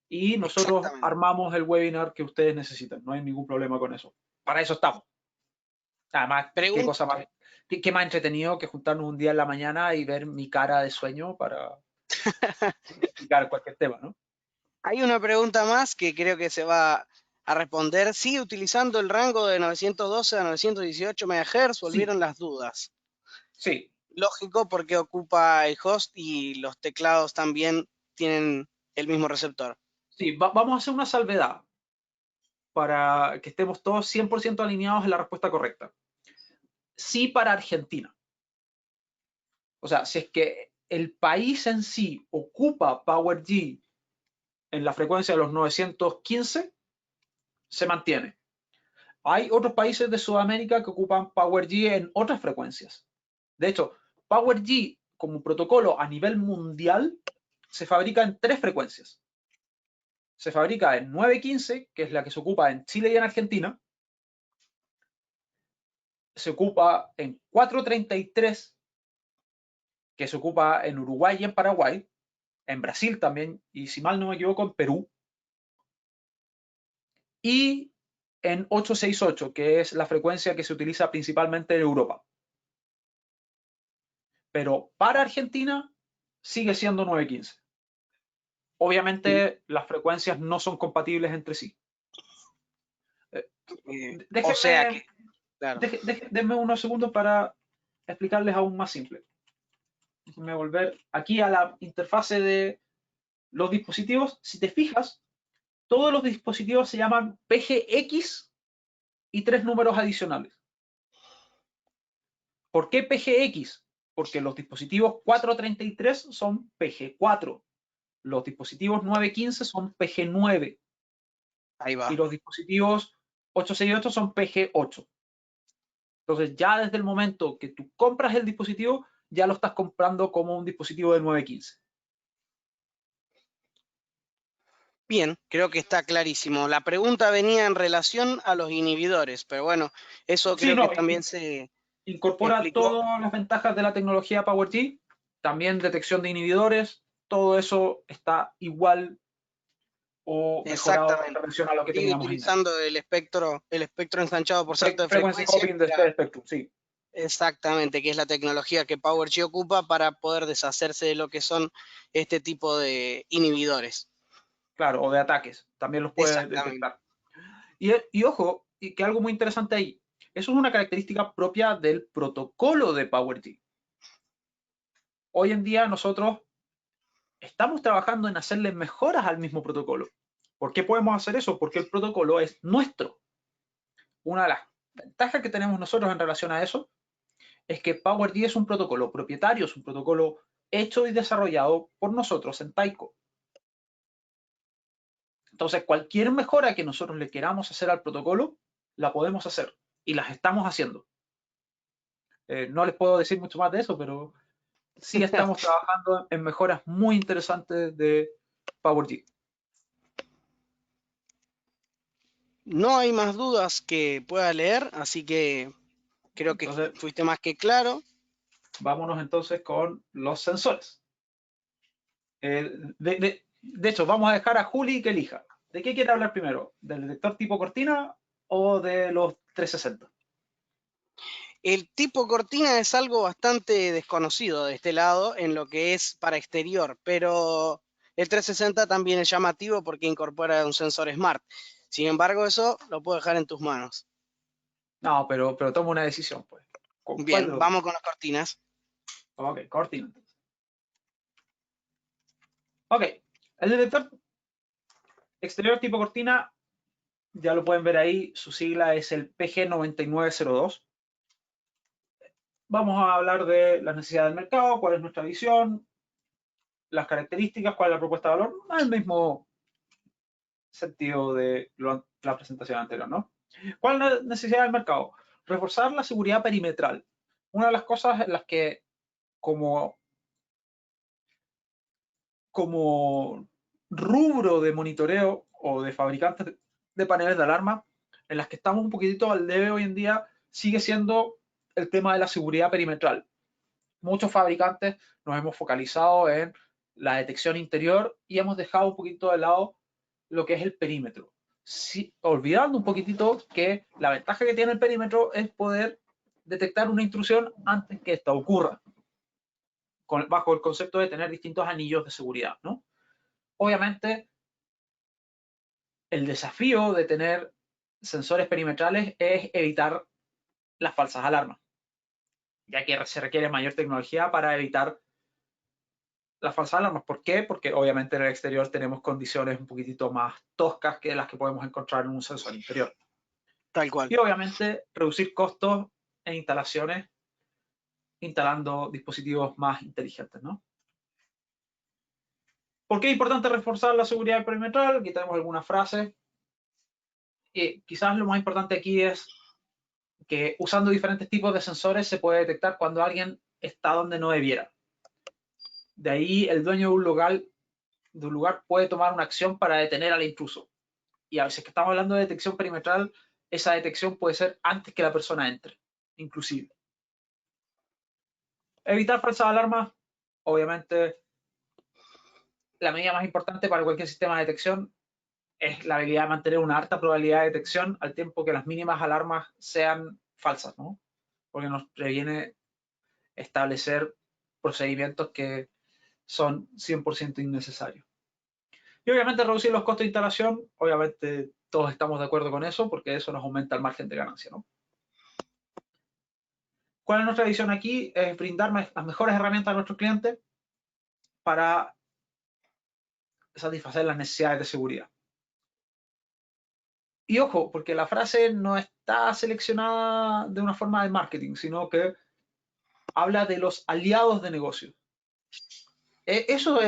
y nosotros exactamente. armamos el webinar que ustedes necesitan. No hay ningún problema con eso. Para eso estamos. Además, qué Pregun- cosa más, qué más entretenido que juntarnos un día en la mañana y ver mi cara de sueño para explicar cualquier tema, ¿no? Hay una pregunta más que creo que se va a responder. ¿Sigue utilizando el rango de 912 a 918 MHz? Sí, Volvieron las dudas. sí, Lógico, porque ocupa el host y los teclados también tienen el mismo receptor. sí. Vamos a hacer una salvedad para que estemos todos 100% alineados en la respuesta correcta. Sí para Argentina. O sea, si es que el país en sí ocupa PowerG en la frecuencia de los 915, se mantiene. Hay otros países de Sudamérica que ocupan PowerG en otras frecuencias. De hecho, PowerG como protocolo a nivel mundial se fabrica en 3 frecuencias. Se fabrica en 915, que es la que se ocupa en Chile y en Argentina. Se ocupa en 433, que se ocupa en Uruguay y en Paraguay, en Brasil también, y si mal no me equivoco, en Perú. Y en 868, que es la frecuencia que se utiliza principalmente en Europa. Pero para Argentina sigue siendo 915. Obviamente las frecuencias no son compatibles entre sí. O sea que, Déjenme, claro. denme unos segundos para explicarles aún más simple. Déjenme volver aquí a la interfase de los dispositivos. Si te fijas, todos los dispositivos se llaman PGX y 3 números adicionales. ¿Por qué PGX? Porque los dispositivos 433 son PG4, los dispositivos 915 son PG9 Ahí y va. los dispositivos 868 son PG8. Entonces ya desde el momento que tú compras el dispositivo, ya lo estás comprando como un dispositivo de 915. Bien, creo que está clarísimo. La pregunta venía en relación a los inhibidores, pero bueno, eso Sí, creo que no, también se incorpora explicó todas las ventajas de la tecnología PowerG, también detección de inhibidores, todo eso está igual o mejorado en exactamente. relación a lo que Sigue teníamos en mente. utilizando el espectro ensanchado por salto de Frequency frecuencia, copying de este Spectrum, sí, exactamente, que es la tecnología que PowerG ocupa para poder deshacerse de lo que son este tipo de inhibidores. claro, o de ataques, también los puede Exactamente. detectar. Y ojo, y que algo muy interesante ahí, eso es una característica propia del protocolo de PowerG. Hoy en día nosotros estamos trabajando en hacerle mejoras al mismo protocolo. ¿Por qué podemos hacer eso? Porque el protocolo es nuestro. Una de las ventajas que tenemos nosotros en relación a eso es que PowerG es un protocolo propietario, es un protocolo hecho y desarrollado por nosotros en Taiko. Entonces, cualquier mejora que nosotros le queramos hacer al protocolo, la podemos hacer y las estamos haciendo. No les puedo decir mucho más de eso, pero sí estamos trabajando en mejoras muy interesantes de PowerG. No hay más dudas que pueda leer, así que creo que Entonces, fuiste más que claro. vámonos entonces con los sensores. De hecho, vamos a dejar a Juli que elija. ¿De qué quiere hablar primero? ¿Del detector tipo cortina o de los 360? El tipo cortina es algo bastante desconocido de este lado en lo que es para exterior, pero el 360 también es llamativo porque incorpora un sensor Smart. Sin embargo, eso lo puedo dejar en tus manos. No, pero toma una decisión, pues. ¿Cuál de Bien, los dos? vamos con las cortinas. Ok, cortina. Ok, el detector exterior tipo cortina, ya lo pueden ver ahí, su sigla es el PG9902. Vamos a hablar de las necesidades del mercado, cuál es nuestra visión, las características, cuál es la propuesta de valor, el mismo sentido de la presentación anterior, ¿no? ¿Cuál es la necesidad del mercado? Reforzar la seguridad perimetral. Una de las cosas en las que como, como rubro de monitoreo o de fabricantes de paneles de alarma, en las que estamos un poquitito al debe hoy en día, sigue siendo el tema de la seguridad perimetral. Muchos fabricantes nos hemos focalizado en la detección interior y hemos dejado un poquito de lado lo que es el perímetro. Sí, olvidando un poquitito que la ventaja que tiene el perímetro es poder detectar una intrusión antes que esta ocurra, bajo el concepto de tener distintos anillos de seguridad, ¿no? Obviamente, El desafío de tener sensores perimetrales es evitar las falsas alarmas, ya que se requiere mayor tecnología para evitar las falsas alarmas. ¿Por qué? Porque obviamente en el exterior tenemos condiciones un poquitito más toscas que las que podemos encontrar en un sensor interior. Tal cual. Y obviamente reducir costos en instalaciones, instalando dispositivos más inteligentes, ¿no? ¿Por qué es importante reforzar la seguridad perimetral? Aquí tenemos algunas frases. Quizás lo más importante aquí es que usando diferentes tipos de sensores se puede detectar cuando alguien está donde no debiera. De ahí el dueño de un lugar puede tomar una acción para detener al intruso. Y a veces que estamos hablando de detección perimetral, esa detección puede ser antes que la persona entre, inclusive. Evitar falsas alarmas, obviamente, la medida más importante para cualquier sistema de detección es la habilidad de mantener una alta probabilidad de detección al tiempo que las mínimas alarmas sean falsas, ¿no? Porque nos previene establecer procedimientos que son 100% innecesarios. Y obviamente reducir los costos de instalación, obviamente todos estamos de acuerdo con eso porque eso nos aumenta el margen de ganancia, ¿no? ¿Cuál es nuestra visión aquí? Es brindar las mejores herramientas a nuestros clientes para satisfacer las necesidades de seguridad. Y ojo, porque la frase no está seleccionada de una forma de marketing, sino que habla de los aliados de negocio. Eso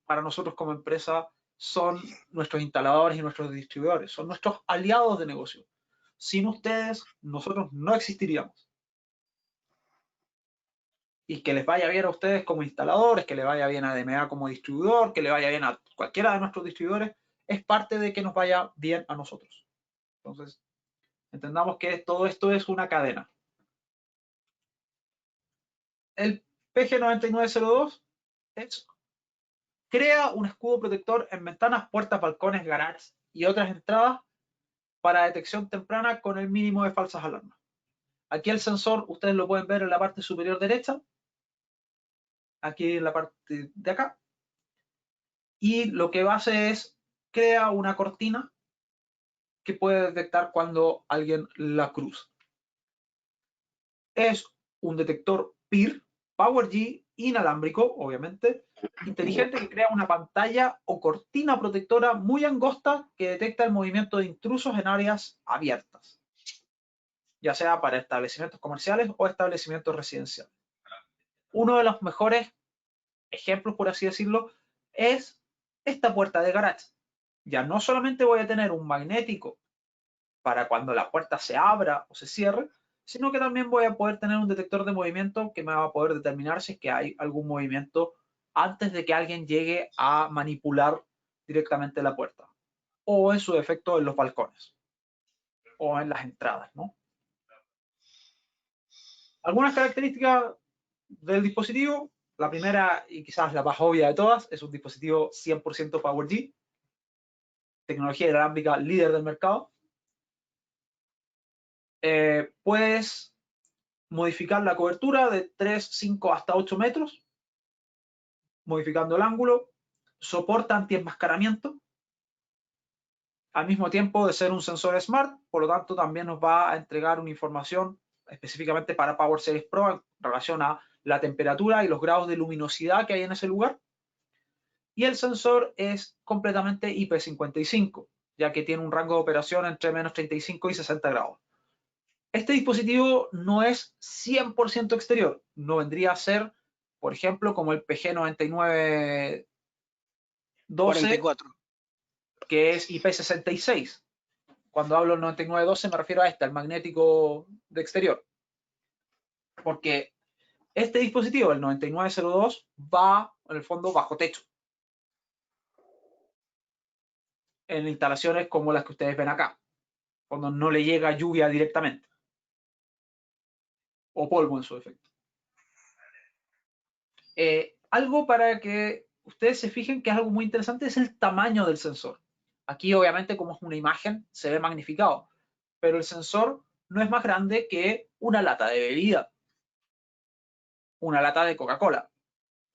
para nosotros como empresa son nuestros instaladores y nuestros distribuidores, son nuestros aliados de negocio. Sin ustedes, nosotros no existiríamos. Y que les vaya bien a ustedes como instaladores, que le vaya bien a DMA como distribuidor, que le vaya bien a cualquiera de nuestros distribuidores, es parte de que nos vaya bien a nosotros. Entonces, entendamos que todo esto es una cadena. El PG9902 crea un escudo protector en ventanas, puertas, balcones, garages y otras entradas para detección temprana con el mínimo de falsas alarmas. Aquí el sensor, ustedes lo pueden ver en la parte superior derecha, aquí en la parte de acá, y lo que hace es crea una cortina que puede detectar cuando alguien la cruza. Es un detector PIR, PowerG, inalámbrico, obviamente, inteligente, que crea una pantalla o cortina protectora muy angosta que detecta el movimiento de intrusos en áreas abiertas, ya sea para establecimientos comerciales o establecimientos residenciales. Uno de los mejores ejemplos, por así decirlo, es esta puerta de garage. Ya no solamente voy a tener un magnético para cuando la puerta se abra o se cierre, sino que también voy a poder tener un detector de movimiento que me va a poder determinar si es que hay algún movimiento antes de que alguien llegue a manipular directamente la puerta, o en su defecto en los balcones o en las entradas, ¿no? Algunas características del dispositivo. La primera y quizás la más obvia de todas es un dispositivo 100% PowerG, tecnología inalámbrica líder del mercado. Puedes modificar la cobertura de 3, 5 hasta 8 metros, modificando el ángulo, soporta anti-enmascaramiento, al mismo tiempo de ser un sensor smart, por lo tanto también nos va a entregar una información específicamente para Power Series Pro en relación a la temperatura y los grados de luminosidad que hay en ese lugar. Y el sensor es completamente IP55, ya que tiene un rango de operación entre menos 35 y 60 grados. Este dispositivo no es 100% exterior, no vendría a ser, por ejemplo, como el PG9912, 44. que es IP66. Cuando hablo del 9912 me refiero a este, al magnético de exterior. Porque este dispositivo, el 9902, va en el fondo bajo techo, en instalaciones como las que ustedes ven acá, cuando no le llega lluvia directamente, o polvo en su defecto. Algo para que ustedes se fijen que es algo muy interesante es el tamaño del sensor. Aquí obviamente como es una imagen se ve magnificado, pero el sensor no es más grande que una lata de bebida, una lata de Coca-Cola.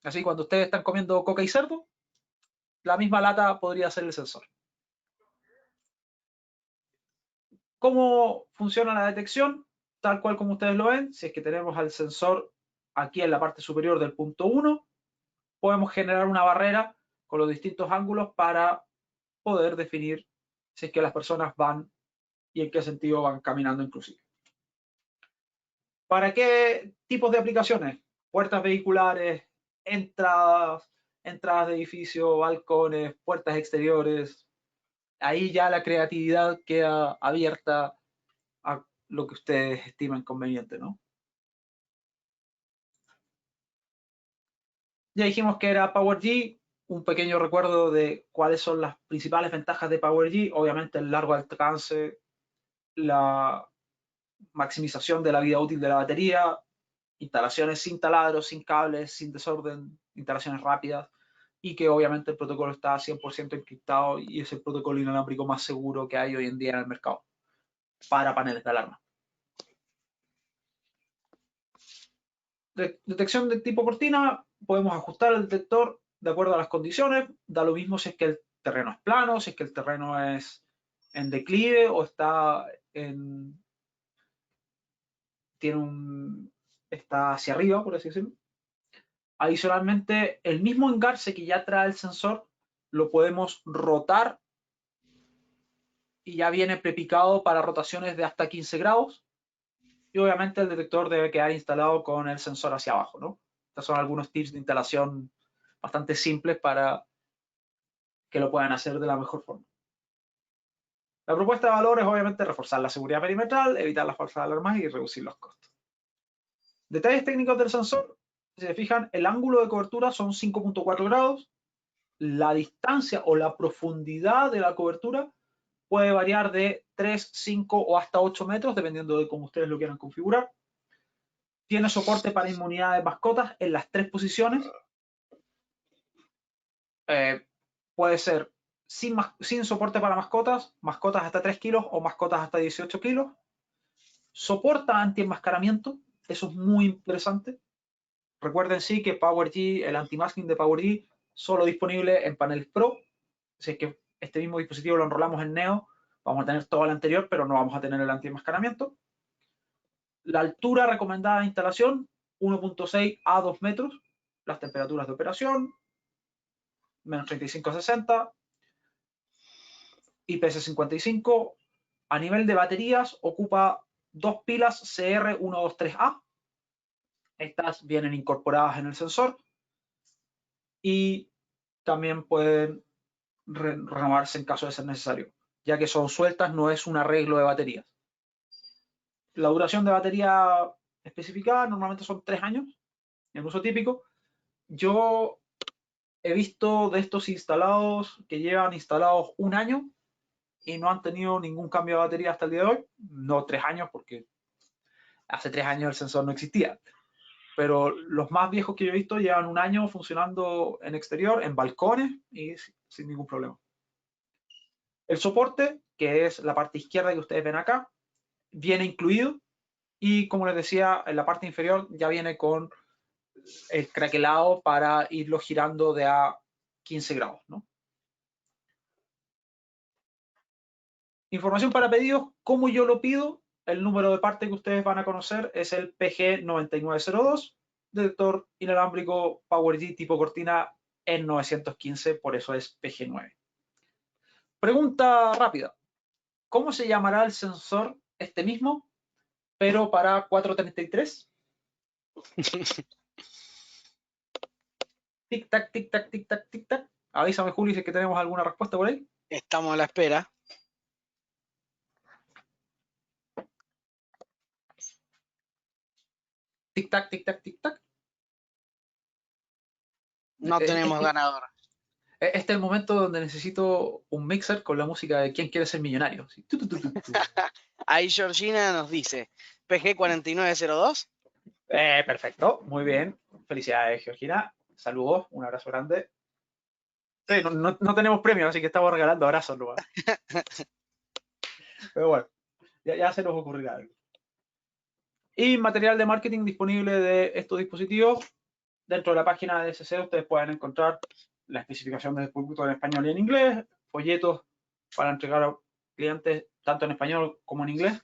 Así cuando ustedes están comiendo coca y cerdo, la misma lata podría ser el sensor. ¿Cómo funciona la detección? Tal cual como ustedes lo ven, si es que tenemos al sensor aquí en la parte superior del punto 1, podemos generar una barrera con los distintos ángulos para poder definir si es que las personas van y en qué sentido van caminando inclusive. ¿Para qué tipos de aplicaciones? Puertas vehiculares, entradas de edificios, balcones, puertas exteriores. Ahí ya la creatividad queda abierta a lo que ustedes estimen conveniente, ¿no? Ya dijimos que era PowerG, un pequeño recuerdo de cuáles son las principales ventajas de PowerG, obviamente el largo alcance, la maximización de la vida útil de la batería, instalaciones sin taladros, sin cables, sin desorden, instalaciones rápidas, y que obviamente el protocolo está 100% encriptado y es el protocolo inalámbrico más seguro que hay hoy en día en el mercado para paneles de alarma. Detección de tipo cortina, podemos ajustar el detector de acuerdo a las condiciones, da lo mismo si es que el terreno es plano, si es que el terreno es en declive o está en, está hacia arriba, por así decirlo. Adicionalmente, el mismo engarce que ya trae el sensor lo podemos rotar y ya viene prepicado para rotaciones de hasta 15 grados. Y obviamente el detector debe quedar instalado con el sensor hacia abajo, ¿no? Estos son algunos tips de instalación bastante simples para que lo puedan hacer de la mejor forma. La propuesta de valor es obviamente reforzar la seguridad perimetral, evitar las falsas alarmas y reducir los costos. Detalles técnicos del sensor. Si se fijan, el ángulo de cobertura son 5.4 grados. La distancia o la profundidad de la cobertura puede variar de 3, 5 o hasta 8 metros, dependiendo de cómo ustedes lo quieran configurar. Tiene soporte para inmunidad de mascotas en las 3 posiciones. Puede ser sin soporte para mascotas, mascotas hasta 3 kilos o mascotas hasta 18 kilos. Soporta anti-enmascaramiento, eso es muy interesante. Recuerden sí que PowerG, el anti-masking de PowerG, solo disponible en paneles Pro. Si es que este mismo dispositivo lo enrolamos en Neo, vamos a tener todo el anterior, pero no vamos a tener el anti-enmascaramiento. La altura recomendada de instalación, 1.6 a 2 metros. Las temperaturas de operación, menos 35 a 60. IPS55. A nivel de baterías, ocupa 2 pilas CR123A. Estas vienen incorporadas en el sensor y también pueden renovarse en caso de ser necesario, ya que son sueltas, no es un arreglo de baterías. La duración de batería especificada normalmente son 3 años, en uso típico. Yo he visto de estos instalados que llevan instalados 1 año y no han tenido ningún cambio de batería hasta el día de hoy. No 3 años, porque hace 3 años el sensor no existía. Pero los más viejos que yo he visto llevan 1 año funcionando en exterior, en balcones y sin ningún problema. El soporte, que es la parte izquierda que ustedes ven acá, viene incluido y como les decía, en la parte inferior ya viene con el craquelado para irlo girando de a 15 grados, ¿no? Información para pedidos, ¿cómo yo lo pido? El número de parte que ustedes van a conocer es el PG9902, detector inalámbrico PowerG tipo cortina en 915, por eso es PG9. Pregunta rápida. ¿Cómo se llamará el sensor este mismo, pero para 433? Tic-tac, tic-tac, tic-tac, tic-tac. Avísame, Juli, si es que tenemos alguna respuesta por ahí. Estamos a la espera. Tic-tac, tic-tac, tic-tac. No tenemos ganador. Este es el momento donde necesito un mixer con la música de ¿Quién quiere ser millonario? Así, tu, tu, tu, tu, tu. Ahí Georgina nos dice, PG4902. Perfecto, muy bien. Felicidades, Georgina. Saludos, un abrazo grande. Sí, no tenemos premio, así que estamos regalando abrazos nomás. Pero bueno, ya se nos ocurrirá algo. Y material de marketing disponible de estos dispositivos. Dentro de la página de SC ustedes pueden encontrar la especificación del producto en español y en inglés, folletos para entregar clientes tanto en español como en inglés.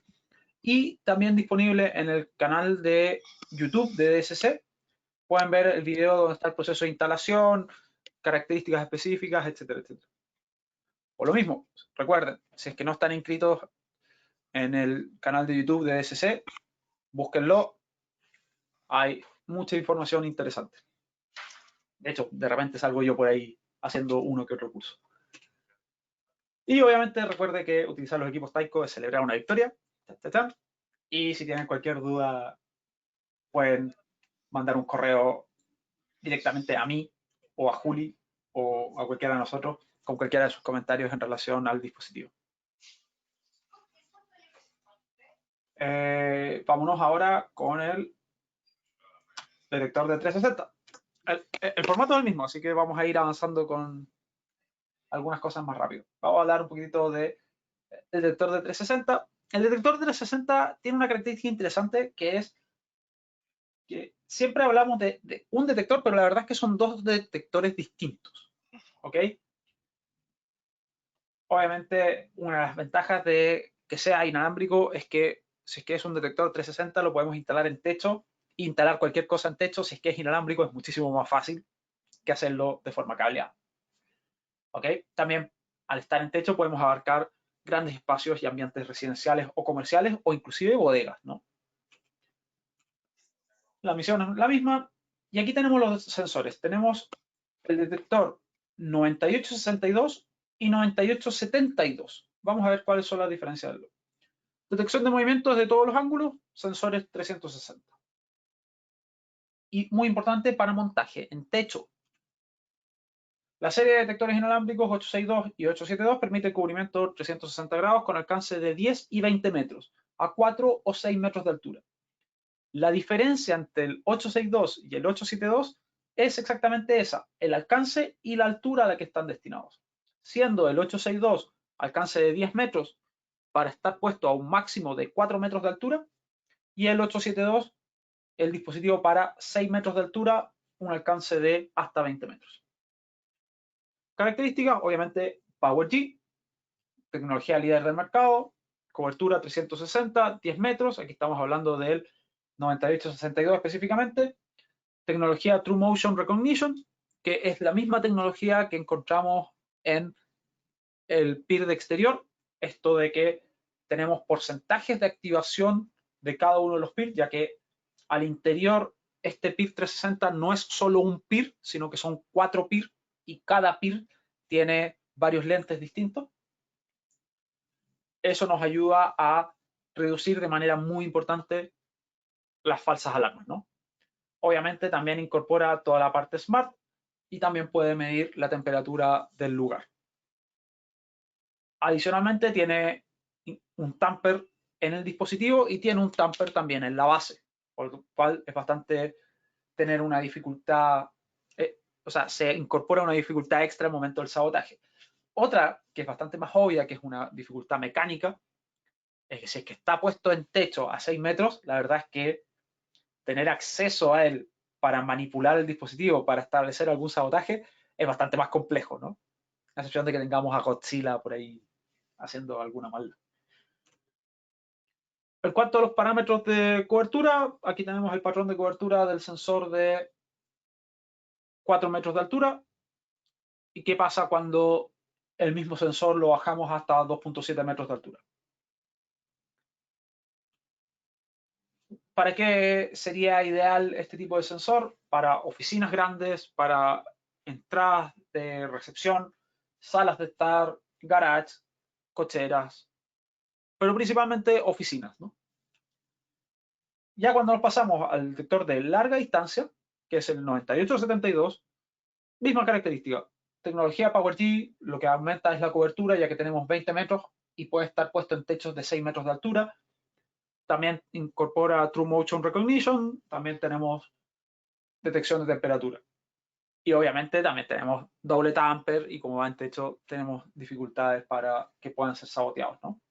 Y también disponible en el canal de YouTube de DSC. Pueden ver el video donde está el proceso de instalación, características específicas, etcétera, etcétera. O lo mismo, recuerden, si es que no están inscritos en el canal de YouTube de DSC, búsquenlo. Hay mucha información interesante. De hecho, de repente salgo yo por ahí haciendo uno que otro curso. Y obviamente recuerde que utilizar los equipos Taiko es celebrar una victoria. Y si tienen cualquier duda, pueden mandar un correo directamente a mí o a Juli o a cualquiera de nosotros con cualquiera de sus comentarios en relación al dispositivo. Vámonos ahora con el detector de 360. El formato es el mismo, así que vamos a ir avanzando con algunas cosas más rápido. Vamos a hablar un poquito de detector de 360. El detector de 360 tiene una característica interesante que es que siempre hablamos de un detector, pero la verdad es que son dos detectores distintos. ¿Ok? Obviamente, una de las ventajas de que sea inalámbrico es que si es que es un detector 360 lo podemos instalar en techo. Instalar cualquier cosa en techo, si es que es inalámbrico, es muchísimo más fácil que hacerlo de forma cableada. ¿Ok? También, al estar en techo, podemos abarcar grandes espacios y ambientes residenciales o comerciales o inclusive bodegas, ¿no? La misión es la misma. Y aquí tenemos los sensores. Tenemos el detector 9862 y 9872. Vamos a ver cuáles son las diferencias. Detección de movimientos de todos los ángulos, sensores 360. Y muy importante para montaje en techo. La serie de detectores inalámbricos 862 y 872 permite cubrimiento 360 grados con alcance de 10 y 20 metros, a 4 o 6 metros de altura. La diferencia entre el 862 y el 872 es exactamente esa, el alcance y la altura a la que están destinados. Siendo el 862 alcance de 10 metros para estar puesto a un máximo de 4 metros de altura y el 872 el dispositivo para 6 metros de altura, un alcance de hasta 20 metros. Características, obviamente, PowerG, tecnología líder del mercado, cobertura 360, 10 metros, aquí estamos hablando del 9862 específicamente, tecnología True Motion Recognition, que es la misma tecnología que encontramos en el PIR de exterior, esto de que tenemos porcentajes de activación de cada uno de los PIR, ya que al interior este PIR 360 no es solo un PIR, sino que son 4 PIR y cada PIR tiene varios lentes distintos. Eso nos ayuda a reducir de manera muy importante las falsas alarmas, ¿no? Obviamente también incorpora toda la parte smart y también puede medir la temperatura del lugar. Adicionalmente tiene un tamper en el dispositivo y tiene un tamper también en la base, por lo cual es bastante tener una dificultad, o sea, se incorpora una dificultad extra al momento del sabotaje. Otra que es bastante más obvia, que es una dificultad mecánica, es que si es que está puesto en techo a 6 metros, la verdad es que tener acceso a él para manipular el dispositivo, para establecer algún sabotaje, es bastante más complejo, ¿no? A excepción de que tengamos a Godzilla por ahí haciendo alguna maldad. En cuanto a los parámetros de cobertura, aquí tenemos el patrón de cobertura del sensor de 4 metros de altura. ¿Y qué pasa cuando el mismo sensor lo bajamos hasta 2.7 metros de altura? ¿Para qué sería ideal este tipo de sensor? Para oficinas grandes, para entradas de recepción, salas de estar, garage, cocheras, pero principalmente oficinas, ¿no? Ya cuando nos pasamos al detector de larga distancia, que es el 9872, misma característica. Tecnología PowerG, lo que aumenta es la cobertura, ya que tenemos 20 metros y puede estar puesto en techos de 6 metros de altura. También incorpora True Motion Recognition, también tenemos detección de temperatura. Y obviamente también tenemos doble tamper y como va en techo tenemos dificultades para que puedan ser saboteados, ¿no?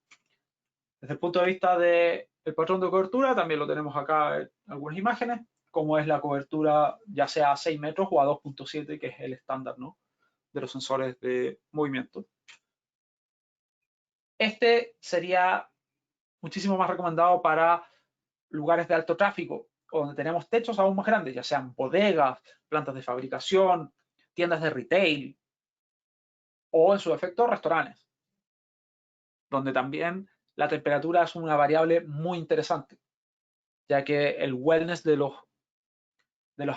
Desde el punto de vista del patrón de cobertura, también lo tenemos acá en algunas imágenes, como es la cobertura ya sea a 6 metros o a 2.7, que es el estándar, ¿no?, de los sensores de movimiento. Este sería muchísimo más recomendado para lugares de alto tráfico, o donde tenemos techos aún más grandes, ya sean bodegas, plantas de fabricación, tiendas de retail, o en su defecto restaurantes, donde también la temperatura es una variable muy interesante, ya que el wellness de los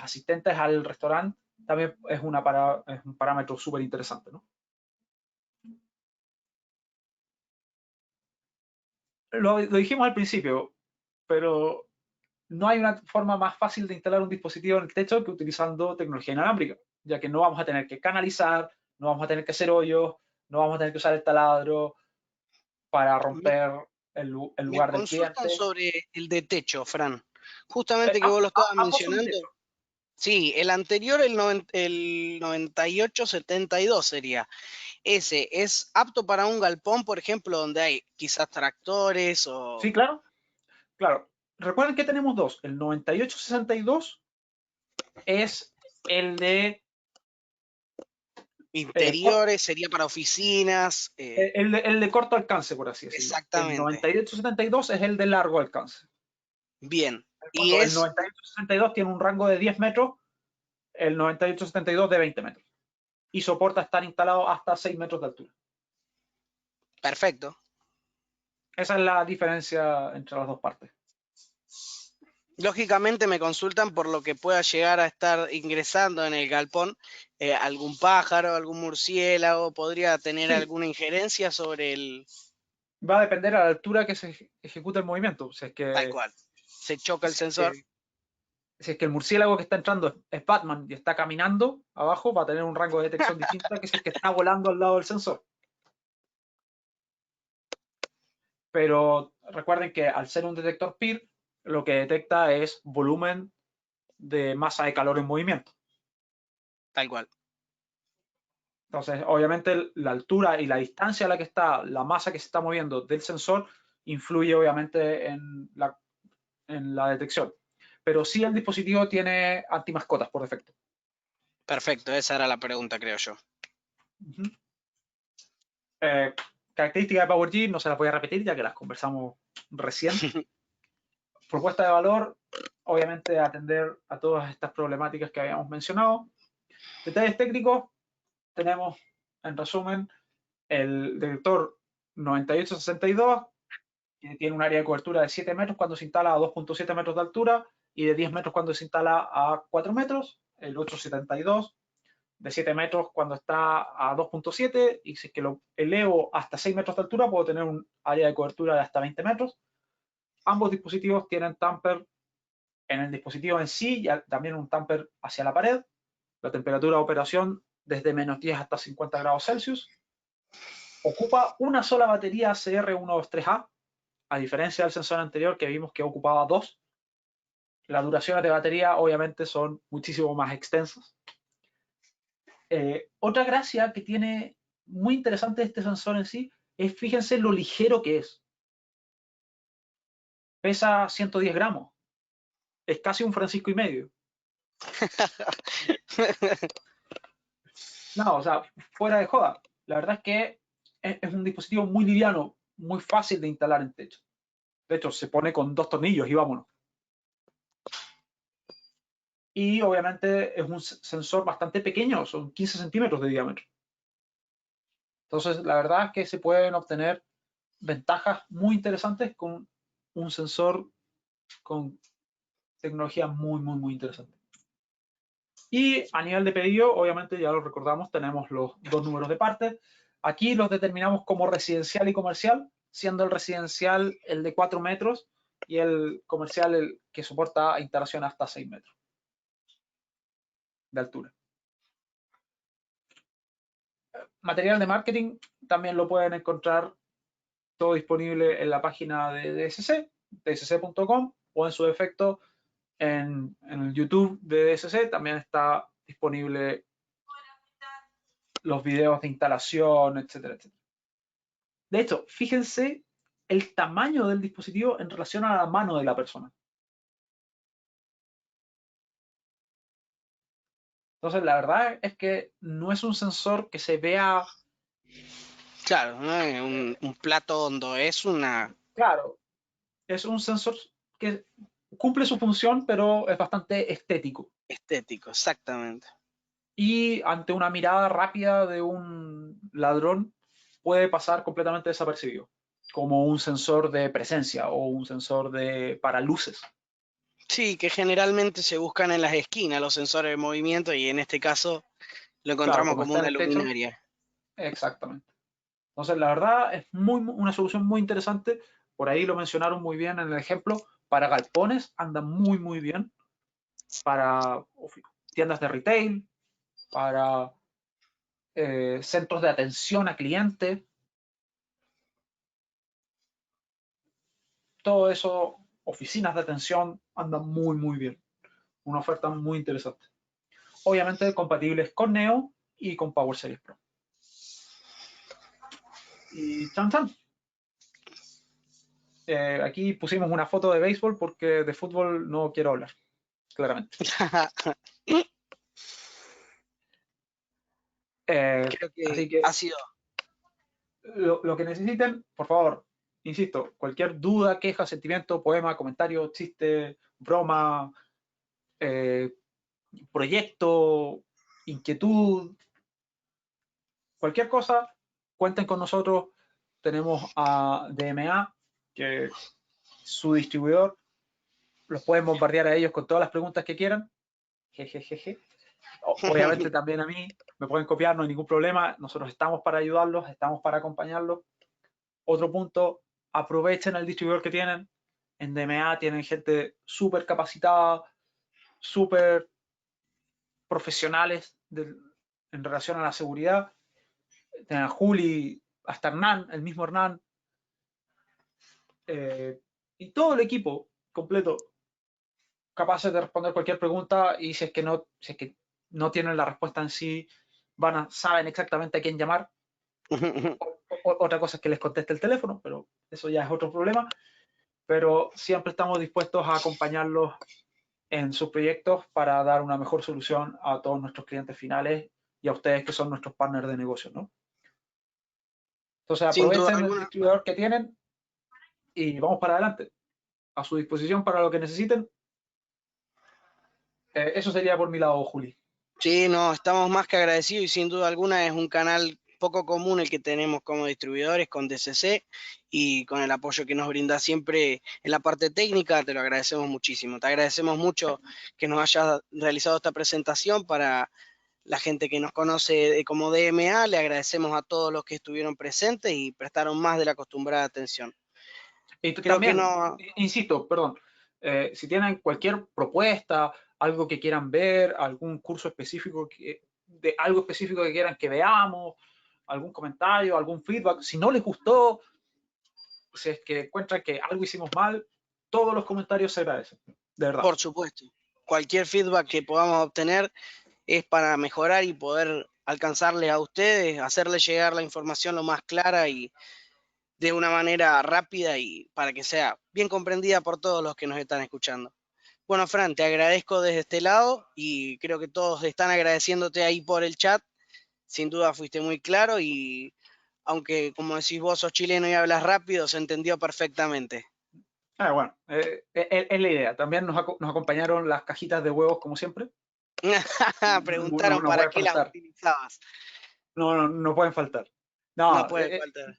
asistentes al restaurante también es un parámetro súper interesante, ¿no? Lo dijimos al principio, pero no hay una forma más fácil de instalar un dispositivo en el techo que utilizando tecnología inalámbrica, ya que no vamos a tener que canalizar, no vamos a tener que hacer hoyos, no vamos a tener que usar el taladro para Me, romper el me lugar del consultan cliente. sobre el de techo, Fran. Justamente que vos lo estabas Ambos son de mencionando. techo. Sí, el anterior, el 9872 sería. Ese es apto para un galpón, por ejemplo, donde hay quizás tractores o Sí, claro, claro. Recuerden que tenemos dos. El 9862 es el de, eh, interiores, sería para oficinas. el de corto alcance, por así decirlo. El Exactamente. 9872 es el de largo alcance. Bien. Y Cuando el es 9862 tiene un rango de 10 metros, el 9872 de 20 metros. Y soporta estar instalado hasta 6 metros de altura. perfecto. Esa es la diferencia entre las dos partes. Lógicamente me consultan por lo que pueda llegar a estar ingresando en el galpón. Algún pájaro, algún murciélago, podría tener Sí, alguna injerencia sobre el... va a depender a la altura que se ejecute el movimiento. Si es Tal que, cual. Se choca el si es sensor. que, si es que el murciélago que está entrando es Batman y está caminando abajo, va a tener un rango de detección distinto que si es que está volando al lado del sensor. Pero recuerden que al ser un detector PIR, lo que detecta es volumen de masa de calor en movimiento. Tal cual. Entonces, obviamente, la altura y la distancia a la que está la masa que se está moviendo del sensor influye, obviamente, en la detección. Pero sí el dispositivo tiene antimascotas por defecto. Perfecto, esa era la pregunta, creo yo. Uh -huh. Características de PowerG no se las voy a repetir ya que las conversamos recién. Propuesta de valor, obviamente, atender a todas estas problemáticas que habíamos mencionado. Detalles técnicos, tenemos en resumen el detector 9862, que tiene un área de cobertura de 7 metros cuando se instala a 2.7 metros de altura y de 10 metros cuando se instala a 4 metros. El 872 de 7 metros cuando está a 2.7 y si es que lo elevo hasta 6 metros de altura puedo tener un área de cobertura de hasta 20 metros. Ambos dispositivos tienen tamper en el dispositivo en sí y también un tamper hacia la pared. La temperatura de operación desde menos 10 hasta 50 grados Celsius. Ocupa una sola batería CR123A, a diferencia del sensor anterior que vimos que ocupaba dos. Las duraciones de batería obviamente son muchísimo más extensas. Otra gracia que tiene muy interesante este sensor en sí es, fíjense lo ligero que es. Pesa 110 gramos. Es casi un Francisco y medio. No, o sea, fuera de joda. La verdad es que es un dispositivo muy liviano, muy fácil de instalar en techo. De hecho, se pone con dos tornillos y vámonos. Y obviamente es un sensor bastante pequeño, son 15 centímetros de diámetro. Entonces, la verdad es que se pueden obtener ventajas muy interesantes con un sensor con tecnología muy, muy, muy interesante. Y a nivel de pedido, obviamente ya lo recordamos, tenemos los dos números de partes. Aquí los determinamos como residencial y comercial, siendo el residencial el de 4 metros y el comercial el que soporta instalación hasta 6 metros de altura. Material de marketing también lo pueden encontrar todo disponible en la página de DSC, dsc.com, o en su defecto en el YouTube de DSC también está disponible los videos de instalación, etcétera, etcétera. De hecho, fíjense el tamaño del dispositivo en relación a la mano de la persona. Entonces, la verdad es que no es un sensor que se vea Claro, no es un plato hondo, es una Claro, es un sensor que cumple su función, pero es bastante estético. estético, exactamente. Y ante una mirada rápida de un ladrón puede pasar completamente desapercibido, como un sensor de presencia o un sensor de para luces. Sí, que generalmente se buscan en las esquinas los sensores de movimiento y en este caso lo Claro, encontramos como como está en una el techo, luminaria. exactamente. Entonces, la verdad es una solución muy interesante. Por ahí lo mencionaron muy bien en el ejemplo. Para galpones anda muy bien. Para tiendas de retail, para centros de atención a clientes, todo eso, oficinas de atención, andan muy bien. Una oferta muy interesante. Obviamente compatibles con Neo y con Power Series Pro. Y chan chan. Aquí pusimos una foto de béisbol porque de fútbol no quiero hablar, claramente. Creo que Así que ha sido. lo que necesiten, por favor, insisto, cualquier duda, queja, sentimiento, poema, comentario, chiste, broma, eh, proyecto, inquietud, cualquier cosa, cuenten con nosotros. Tenemos a DMA, que su distribuidor, los pueden bombardear a ellos con todas las preguntas que quieran. Jejejeje. Obviamente también a mí, me pueden copiar, no hay ningún problema. Nosotros estamos para ayudarlos, estamos para acompañarlos. Otro punto, aprovechen el distribuidor que tienen. En DMA tienen gente súper capacitada, súper profesionales en relación a la seguridad. Tienen a Juli, hasta Hernán, el mismo Hernán, y todo el equipo completo capaces de responder cualquier pregunta y si es que no tienen la respuesta en sí, saben exactamente a quién llamar. Otra cosa es que les conteste el teléfono, pero eso ya es otro problema. Pero siempre estamos dispuestos a acompañarlos en sus proyectos para dar una mejor solución a todos nuestros clientes finales y a ustedes que son nuestros partners de negocio, ¿no? Entonces Sin duda aprovechen el alguna. distribuidor que tienen y vamos para adelante. A su disposición para lo que necesiten. Eso sería por mi lado, Juli. Sí, no, estamos más que agradecidos y sin duda alguna es un canal poco común el que tenemos como distribuidores con DCC y con el apoyo que nos brinda siempre en la parte técnica, te lo agradecemos muchísimo. Te agradecemos mucho que nos hayas realizado esta presentación para la gente que nos conoce como DMA, le agradecemos a todos los que estuvieron presentes y prestaron más de la acostumbrada atención. Y Creo que también, no. insisto, perdón, si tienen cualquier propuesta, algo que quieran ver, algún curso específico, de algo específico que quieran que veamos, algún comentario, algún feedback, si no les gustó, si es que encuentran que algo hicimos mal, todos los comentarios se agradecen, de verdad. Por supuesto, cualquier feedback que podamos obtener es para mejorar y poder alcanzarles a ustedes, hacerles llegar la información lo más clara y de una manera rápida y para que sea bien comprendida por todos los que nos están escuchando. Bueno, Fran, te agradezco desde este lado y creo que todos están agradeciéndote ahí por el chat. Sin duda fuiste muy claro y aunque como decís vos sos chileno y hablas rápido, se entendió perfectamente. Bueno, es la idea. También nos acompañaron las cajitas de huevos, como siempre. No, Preguntaron no para pueden qué las faltar. utilizabas. No pueden faltar. No No, puede faltar.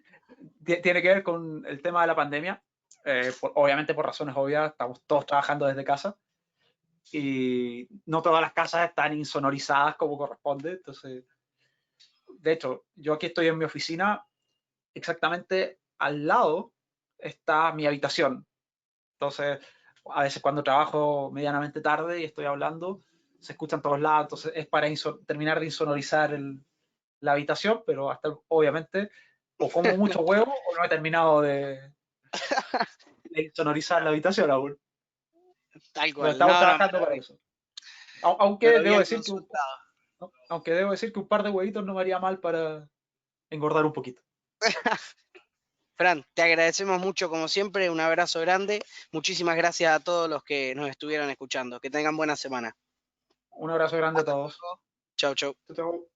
tiene que ver con el tema de la pandemia. Obviamente por razones obvias, estamos todos trabajando desde casa y no todas las casas están insonorizadas como corresponde. Entonces, de hecho, yo aquí estoy en mi oficina, exactamente al lado está mi habitación. Entonces, a veces cuando trabajo medianamente tarde y estoy hablando, se escuchan todos lados. Entonces, es para terminar de insonorizar la habitación, pero hasta obviamente o como mucho huevo o no he terminado de sonorizar la habitación aún. Tal Pero cual. estamos No, no, trabajando para eso. Aunque pero debo bien decir que consultado. aunque debo decir que un par de huevitos no me haría mal para engordar un poquito. Fran, te agradecemos mucho como siempre, un abrazo grande. Muchísimas gracias a todos los que nos estuvieron escuchando. Que tengan buena semana. Un abrazo grande a Hasta todos. luego. Chau, chau. Chau, chau.